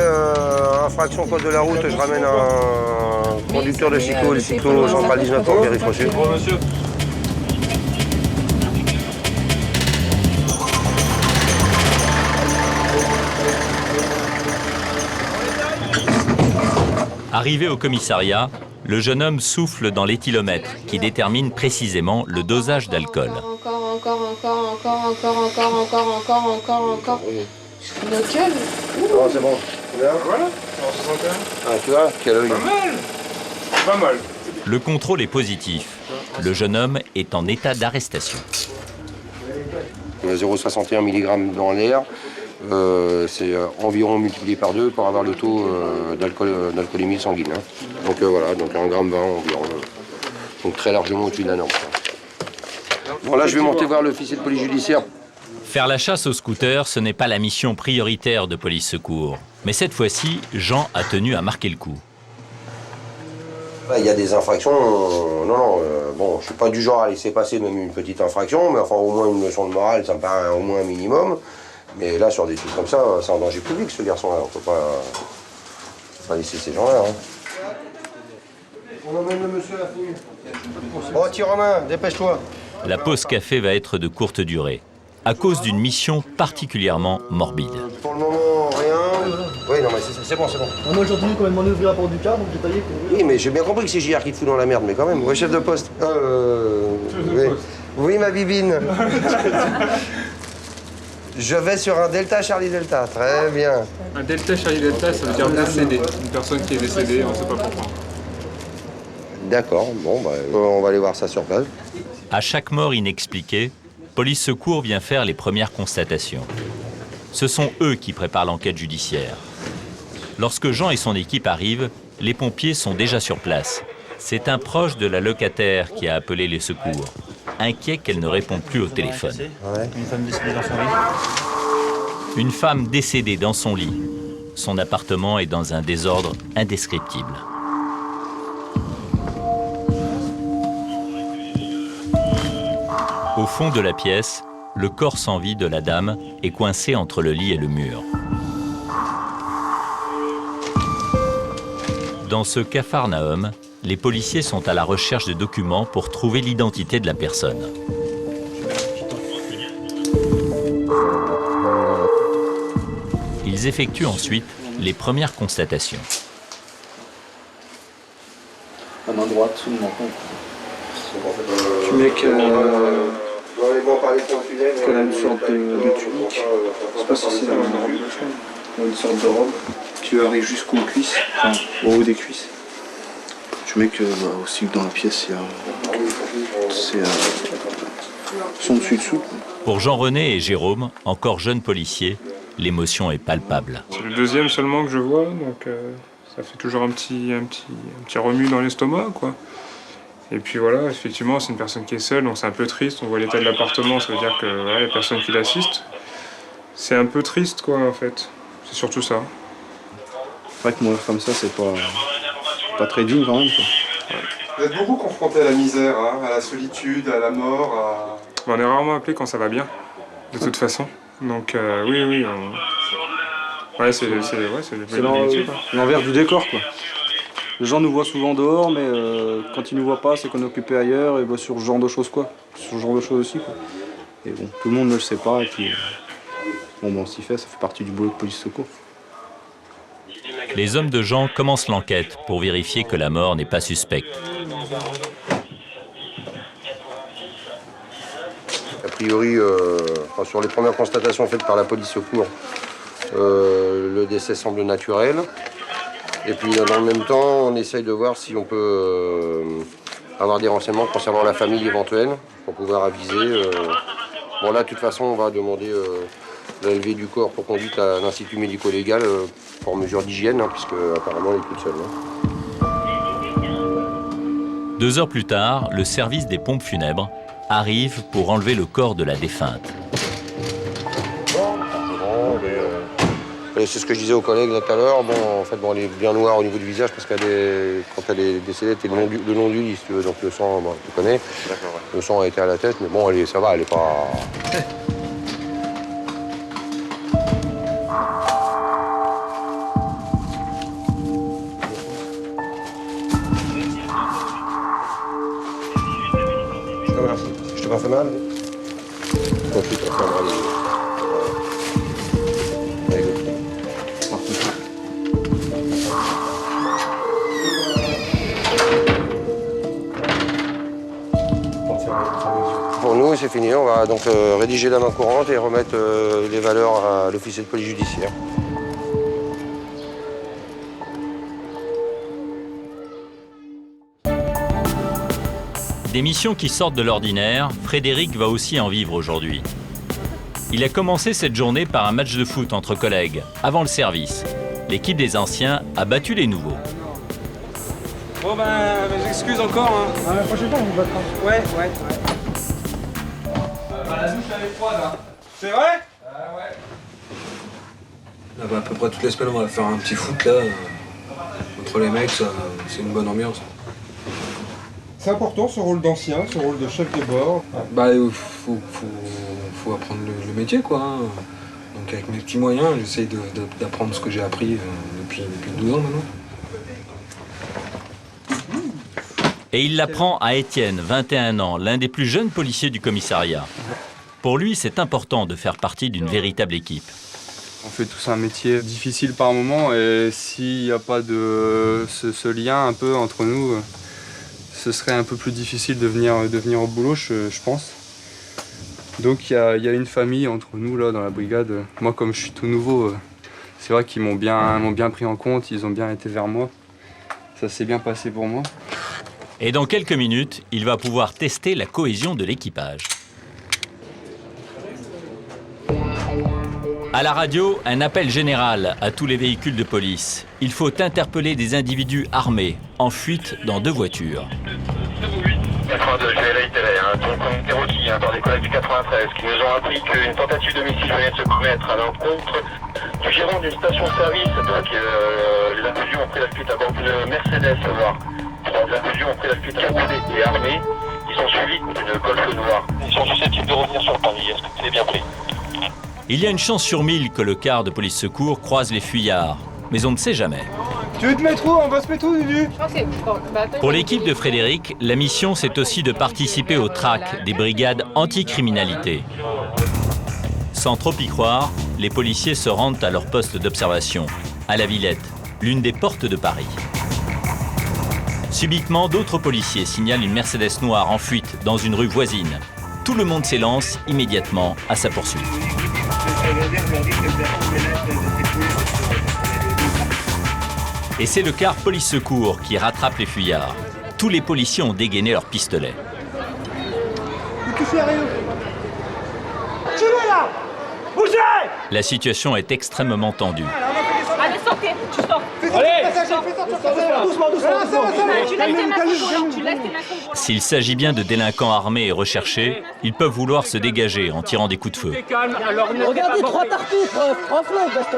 infraction code de la route, je ramène un conducteur de cyclo, le cyclo central 19 pour vérifier dessus. Bon, monsieur. Arrivé au commissariat, le jeune homme souffle dans l'éthylomètre qui détermine précisément le dosage d'alcool. Encore. Lequel? Non, c'est bon. Voilà, ah, tu vois, quel œil. Pas mal. Le contrôle est positif. Le jeune homme est en état d'arrestation. 0,61 mg dans l'air, c'est environ multiplié par 2 pour avoir le taux d'alcoolémie sanguine. Donc voilà, donc 1,20 g environ. Donc très largement au-dessus de la norme. Bon, là, je vais monter voir l'officier de police judiciaire. Faire la chasse au scooter, ce n'est pas la mission prioritaire de Police Secours. Mais cette fois-ci, Jean a tenu à marquer le coup. Il y a des infractions, bon, je suis pas du genre à laisser passer même une petite infraction, mais enfin au moins une leçon de morale, ça me paraît au moins un minimum. Mais là, sur des trucs comme ça, c'est un danger public, ce garçon-là. On peut pas laisser ces gens-là. On emmène le monsieur à la fouille. Oh, tiens Romain, dépêche-toi. La pause café va être de courte durée, à cause d'une mission particulièrement morbide. Pour le moment, rien. Oui, non, mais c'est bon, c'est bon. Moi, j'ai entendu quand même demandé d'ouvrir la porte du car, donc j'ai taillé pour... Oui, mais j'ai bien compris que c'est JR qui te fout dans la merde, mais quand même, ouais, chef de poste. Oui. Oui, ma bibine. Je vais sur un Delta Charlie Delta, très bien. Un Delta Charlie Delta, ça veut dire décédé. Une personne qui est décédée, on ne sait pas pourquoi. D'accord, bon, bah, on va aller voir ça sur place. À chaque mort inexpliquée, Police Secours vient faire les premières constatations. Ce sont eux qui préparent l'enquête judiciaire. Lorsque Jean et son équipe arrivent, les pompiers sont déjà sur place. C'est un proche de la locataire qui a appelé les secours, inquiet qu'elle ne réponde plus au téléphone. Une femme décédée dans son lit. Une femme décédée dans son lit. Son appartement est dans un désordre indescriptible. Au fond de la pièce, le corps sans vie de la dame est coincé entre le lit et le mur. Dans ce capharnaüm, les policiers sont à la recherche de documents pour trouver l'identité de la personne. Ils effectuent ensuite les premières constatations. La main droite sous le menton. Tu mets qu'elle a une sorte de tunique. Je sais pas si c'est une robe ou une sorte de robe qui arrive jusqu'aux cuisses, enfin au haut des cuisses. Tu mets que aussi dans la pièce, c'est son dessus-dessous. Pour Jean-René et Jérôme, encore jeunes policiers, l'émotion est palpable. C'est le deuxième seulement que je vois, donc ça fait toujours un petit remue dans l'estomac, quoi. Et puis voilà, effectivement, c'est une personne qui est seule, donc c'est un peu triste. On voit l'état de l'appartement, ça veut dire que voilà, il n'y a personne qui l'assiste. C'est un peu triste, quoi, en fait. C'est surtout ça. C'est vrai que mourir comme ça, c'est pas très digne quand même, quoi. Vous êtes beaucoup confrontés à la misère, hein, à la solitude, à la mort, On est rarement appelé quand ça va bien, de toute façon. Donc oui, ouais, c'est l'envers du décor, quoi. Les gens nous voient souvent dehors, mais quand ils nous voient pas, c'est qu'on est occupé ailleurs et sur ce genre de choses, quoi. Sur ce genre de choses aussi, quoi. Et bon, tout le monde ne le sait pas, et puis bon, on s'y fait, ça fait partie du boulot de police secours. Les hommes de Jean commencent l'enquête pour vérifier que la mort n'est pas suspecte. A priori, sur les premières constatations faites par la police secours, le décès semble naturel. Et puis dans le même temps, on essaye de voir si on peut avoir des renseignements concernant la famille éventuelle pour pouvoir aviser. Bon là, de toute façon, on va demander la levée du corps pour conduite à l'Institut médico-légal pour mesure d'hygiène, hein, puisque apparemment il est tout seul. Hein. 2 heures plus tard, le service des pompes funèbres arrive pour enlever le corps de la défunte. C'est ce que je disais aux collègues tout à l'heure. Bon, en fait, elle est bien noire au niveau du visage parce quand elle est décédée, c'était le long du lit, si tu veux. Donc le sang, tu connais. Ouais. Le sang a été à la tête, mais bon, ça va, elle est pas. Je te remercie. Je t'ai pas fait mal. Ensuite, on fera mal. Pour nous, c'est fini. On va donc rédiger la main courante et remettre les valeurs à l'officier de police judiciaire. Des missions qui sortent de l'ordinaire, Frédéric va aussi en vivre aujourd'hui. Il a commencé cette journée par un match de foot entre collègues, avant le service. L'équipe des anciens a battu les nouveaux. Bon mes excuses encore. Hein. La prochaine fois, on vous battra. Ouais. La douche elle est froide. Hein. C'est vrai? Ouais. Là, à peu près toutes les semaines, on va faire un petit foot là. Entre les mecs, c'est une bonne ambiance. C'est important ce rôle d'ancien, ce rôle de chef de bord. Bah, faut apprendre le métier, quoi. Hein. Donc avec mes petits moyens, j'essaye d'apprendre ce que j'ai appris depuis 12 ans maintenant. Et il l'apprend à Étienne, 21 ans, l'un des plus jeunes policiers du commissariat. Pour lui, c'est important de faire partie d'une véritable équipe. On fait tous un métier difficile par moment et s'il n'y a pas de ce lien un peu entre nous, ce serait un peu plus difficile de venir au boulot, je pense. Donc il y a une famille entre nous là dans la brigade. Moi, comme je suis tout nouveau, c'est vrai qu'ils m'ont bien pris en compte, ils ont bien été vers moi. Ça s'est bien passé pour moi. Et dans quelques minutes, il va pouvoir tester la cohésion de l'équipage. À la radio, un appel général à tous les véhicules de police. Il faut interpeller des individus armés, en fuite dans 2 voitures. 82, je vais réitérer, ton qui par des collègues du 93 qui nous ont appris qu'une tentative d'homicide venait de se commettre à l'encontre du gérant d'une station-service. Donc les individus ont pris la fuite à bord d'une Mercedes, savoir. 3 individus ont pris la fuite cagoulés et armés. Ils sont suivis d'une Golf noire. Ils sont susceptibles de revenir sur Paris. Est-ce que vous avez bien pris? Il y a une chance sur 1000 que le car de police secours croise les fuyards, mais on ne sait jamais. Tu veux te mettre où? On va se mettre où, Dudu? Pour l'équipe de Frédéric, la mission c'est aussi de participer au track des brigades anti-criminalité. Sans trop y croire, les policiers se rendent à leur poste d'observation, à la Villette, l'une des portes de Paris. Subitement, d'autres policiers signalent une Mercedes noire en fuite dans une rue voisine. Tout le monde s'élance immédiatement à sa poursuite. Et c'est le car police secours qui rattrape les fuyards. Tous les policiers ont dégainé leurs pistolets. La situation est extrêmement tendue. Allez, sortez, tu sors. Allez, doucement. Tu laisses tes mains. S'il s'agit bien de délinquants armés et recherchés, ils peuvent vouloir se dégager en tirant des coups de feu. Regardez, 3 tartufes, 3 flingues, Gaston.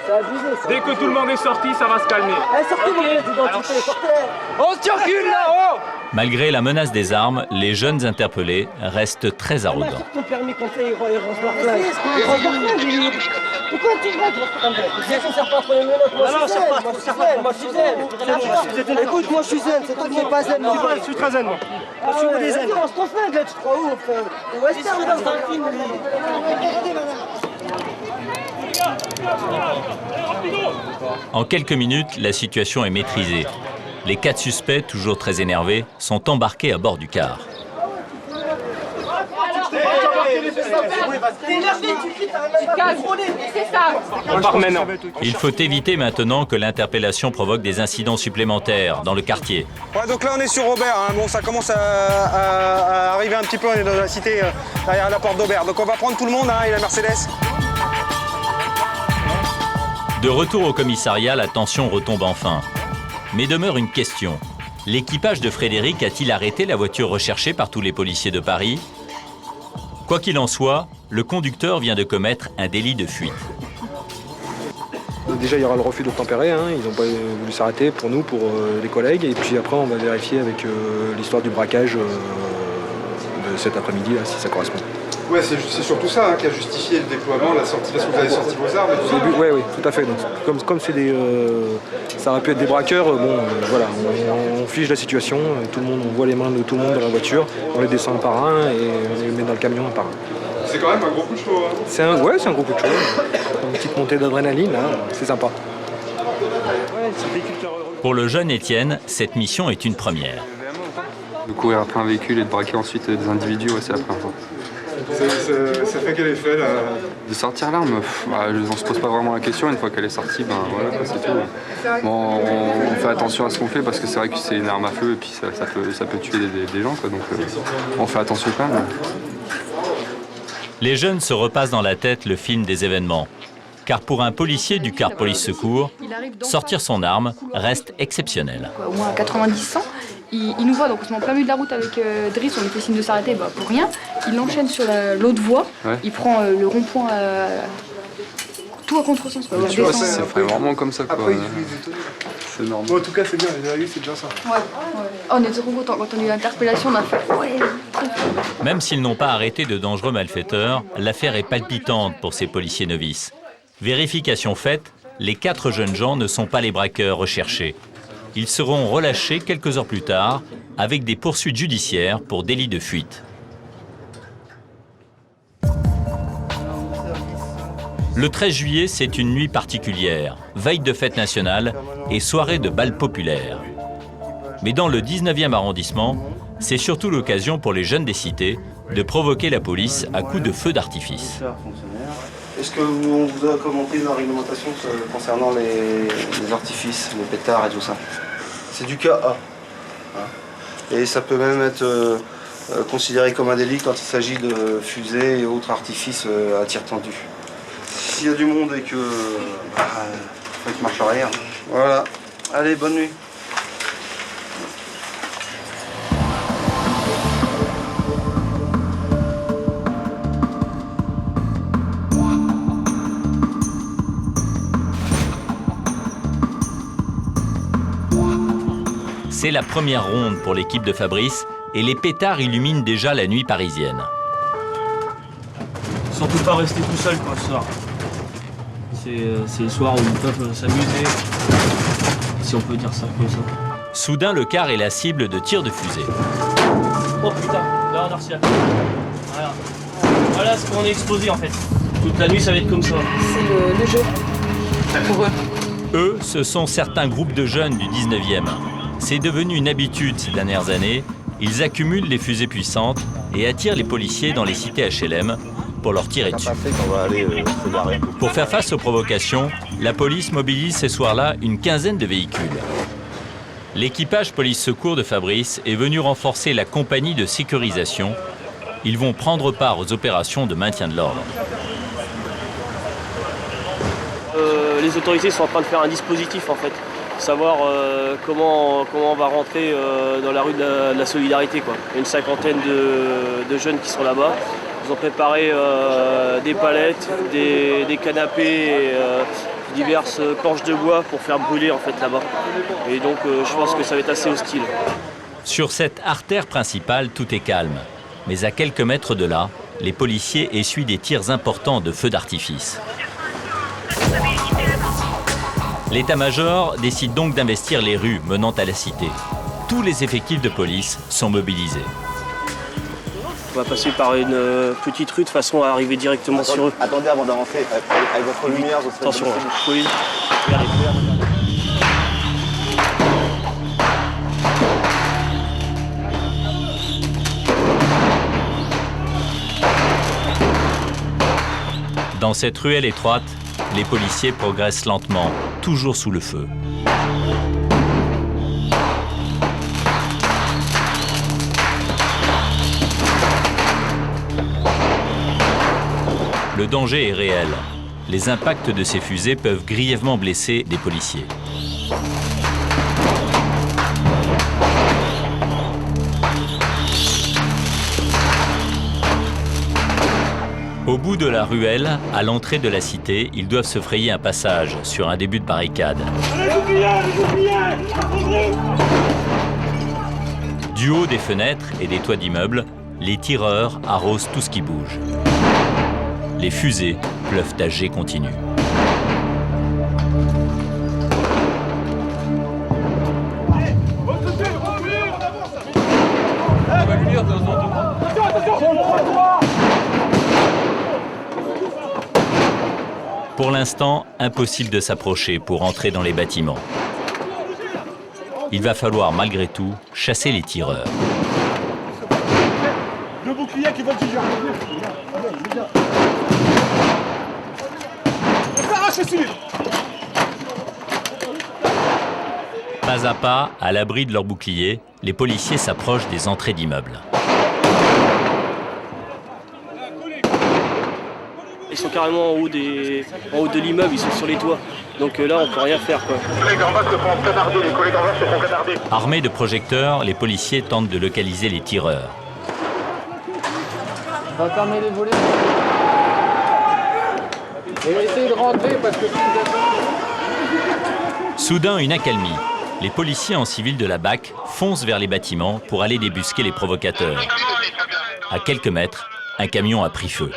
C'est abusé, ça. Dès que tout le monde est sorti, ça va se calmer. Sortez vos pièces d'identité, sortez. On se recule là-haut. Malgré la menace des armes, les jeunes interpellés restent très arrogants. Ton permis qu'on fait, il rose leur flingue. Il rose leur flingue, pourquoi tu te mets? Ça sert pas entre les menottes. Moi je suis zen. Écoute, moi je suis zen, c'est toi qui n'es pas zen. Je suis très zen, moi. Je suis des zen. On se ton flingue là, tu crois où? Western dans un film. En quelques minutes, la situation est maîtrisée. Les 4 suspects, toujours très énervés, sont embarqués à bord du car. Il faut éviter maintenant que l'interpellation provoque des incidents supplémentaires dans le quartier. Ouais, donc là on est sur Aubert, Bon, ça commence à arriver un petit peu, on est dans la cité derrière la porte d'Aubert. Donc on va prendre tout le monde et la Mercedes. De retour au commissariat, la tension retombe enfin. Mais demeure une question. L'équipage de Frédéric a-t-il arrêté la voiture recherchée par tous les policiers de Paris? Quoi qu'il en soit, le conducteur vient de commettre un délit de fuite. Déjà, il y aura le refus d'obtempérer. Ils n'ont pas voulu s'arrêter pour nous, pour les collègues. Et puis après, on va vérifier avec l'histoire du braquage de cet après-midi, si ça correspond. Ouais, c'est surtout ça qui a justifié le déploiement, la sortie, parce que vous avez sorti vos armes. Oui, tout à fait. Donc, comme c'est ça aurait pu être des braqueurs, voilà, on fige la situation, tout le monde, on voit les mains de tout le monde dans la voiture, on les descend un par un et on les met dans le camion un par un. C'est quand même un gros coup de chaud. C'est un gros coup de chaud. Une petite montée d'adrénaline, c'est sympa. Pour le jeune Étienne, cette mission est une première. De courir après un véhicule et de braquer ensuite des individus, c'est la première fois. Ça fait quel effet là? De sortir l'arme, on se pose pas vraiment la question, une fois qu'elle est sortie, voilà, c'est tout. Bon, on fait attention à ce qu'on fait parce que c'est vrai que c'est une arme à feu et puis ça peut tuer des gens, donc on fait attention quand même. Les jeunes se repassent dans la tête le film des événements. Car pour un policier du car police secours, sortir son arme reste exceptionnel. Au moins à 90-100. Il nous voit, donc on se met en plein milieu de la route avec Driss, on lui fait signe de s'arrêter pour rien. Il enchaîne sur l'autre voie, il prend le rond-point tout à contresens. Tu vois, c'est vraiment comme ça, quoi. C'est normal. Bon, en tout cas, c'est bien, les avis, c'est déjà ça. Ouais. On est trop contents. Quand on a eu l'interpellation, on a fait Même s'ils n'ont pas arrêté de dangereux malfaiteurs, l'affaire est palpitante pour ces policiers novices. Vérification faite, les 4 jeunes gens ne sont pas les braqueurs recherchés. Ils seront relâchés quelques heures plus tard avec des poursuites judiciaires pour délit de fuite. Le 13 juillet, c'est une nuit particulière, veille de fête nationale et soirée de bal populaire. Mais dans le 19e arrondissement, c'est surtout l'occasion pour les jeunes des cités de provoquer la police à coups de feux d'artifice. Est-ce qu'on vous a commenté la réglementation concernant les artifices, les pétards et tout ça? C'est du cas A. Et ça peut même être considéré comme un délit quand il s'agit de fusées et autres artifices à tir tendu. S'il y a du monde et que... faites marche arrière. Voilà. Allez, bonne nuit. C'est la première ronde pour l'équipe de Fabrice et les pétards illuminent déjà la nuit parisienne. Surtout pas rester tout seul quoi, ce soir. C'est le soir où ils peuvent s'amuser, si on peut dire ça comme ça. Soudain, le car est la cible de tirs de fusée. Oh putain, là, Darcia. Voilà. Voilà ce qu'on est exposé en fait. Toute la nuit, ça va être comme ça. C'est le jeu pour eux. Eux, ce sont certains groupes de jeunes du 19e. C'est devenu une habitude ces dernières années. Ils accumulent les fusées puissantes et attirent les policiers dans les cités HLM pour leur tirer dessus. Pour faire face aux provocations, la police mobilise ce soir-là une quinzaine de véhicules. L'équipage police-secours de Fabrice est venu renforcer la compagnie de sécurisation. Ils vont prendre part aux opérations de maintien de l'ordre. Les autorités sont en train de faire un dispositif en fait. Savoir comment on va rentrer dans la rue de la Solidarité, quoi. Il y a une cinquantaine de jeunes qui sont là-bas. Ils ont préparé des palettes, des canapés, et, diverses planches de bois pour faire brûler en fait là-bas. Et donc je pense que ça va être assez hostile. Sur cette artère principale, tout est calme. Mais à quelques mètres de là, les policiers essuient des tirs importants de feux d'artifice. L'état-major décide donc d'investir les rues menant à la cité. Tous les effectifs de police sont mobilisés. On va passer par une petite rue de façon à arriver directement sur eux. Attendez avant d'avancer, avec votre lumière, vous serez... Attention, oui. Regardez. Dans cette ruelle étroite, les policiers progressent lentement, toujours sous le feu. Le danger est réel. Les impacts de ces fusées peuvent grièvement blesser des policiers. Au bout de la ruelle, à l'entrée de la cité, ils doivent se frayer un passage sur un début de barricade. Du haut des fenêtres et des toits d'immeubles, les tireurs arrosent tout ce qui bouge. Les fusées pleuvent à jet continu. Pour l'instant, impossible de s'approcher pour entrer dans les bâtiments. Il va falloir malgré tout chasser les tireurs. Le bouclier qui va te dire. Pas à pas, à l'abri de leurs boucliers, les policiers s'approchent des entrées d'immeubles. Ils sont carrément en haut de l'immeuble, ils sont sur les toits. Donc là, on peut rien faire, quoi. Les collègues en bas se font canarder, les collègues en bas se font canarder. Armés de projecteurs, les policiers tentent de localiser les tireurs. On va fermer les volets. Et essayez de rentrer parce que... Soudain, une accalmie. Les policiers en civil de la BAC foncent vers les bâtiments pour aller débusquer les provocateurs. À quelques mètres, un camion a pris feu.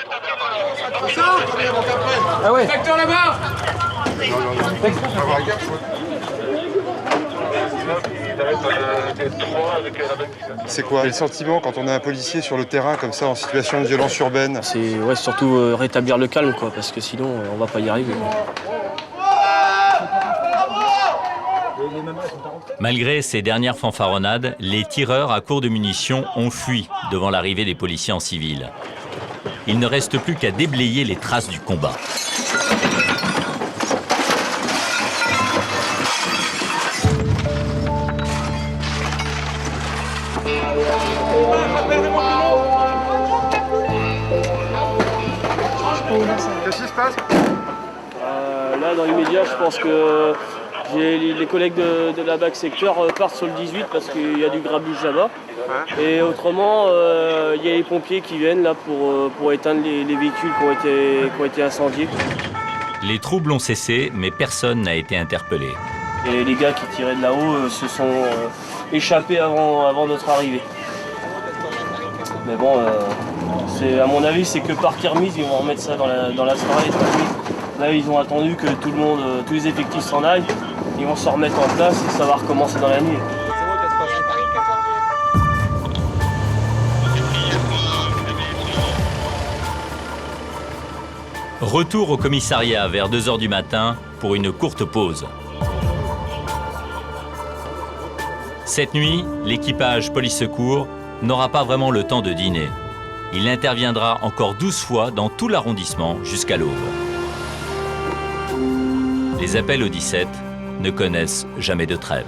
Ah ouais. Facteur là-bas. 3 avec la bague. C'est quoi le sentiment quand on a un policier sur le terrain comme ça en situation de violence urbaine? C'est surtout rétablir le calme, quoi, parce que sinon on va pas y arriver. Malgré ces dernières fanfaronnades, les tireurs à court de munitions ont fui devant l'arrivée des policiers en civil. Il ne reste plus qu'à déblayer les traces du combat. Qu'est-ce qui se passe? Là, dans l'immédiat, je pense que les collègues de la BAC secteur partent sur le 18 parce qu'il y a du grabuge là-bas. Et autrement, il y a les pompiers qui viennent là pour éteindre les véhicules qui ont été incendiés. Les troubles ont cessé, mais personne n'a été interpellé. Et les gars qui tiraient de là-haut se sont échappés avant notre arrivée. Mais bon, à mon avis, c'est que par Kermise, ils vont remettre ça dans la soirée. Là, ils ont attendu que tout le monde, tous les effectifs s'en aillent. Ils vont se remettre en place et ça va recommencer dans la nuit. Retour au commissariat vers 2 h du matin pour une courte pause. Cette nuit, l'équipage police-secours n'aura pas vraiment le temps de dîner. Il interviendra encore 12 fois dans tout l'arrondissement jusqu'à l'aube. Les appels au 17 ne connaissent jamais de trêve.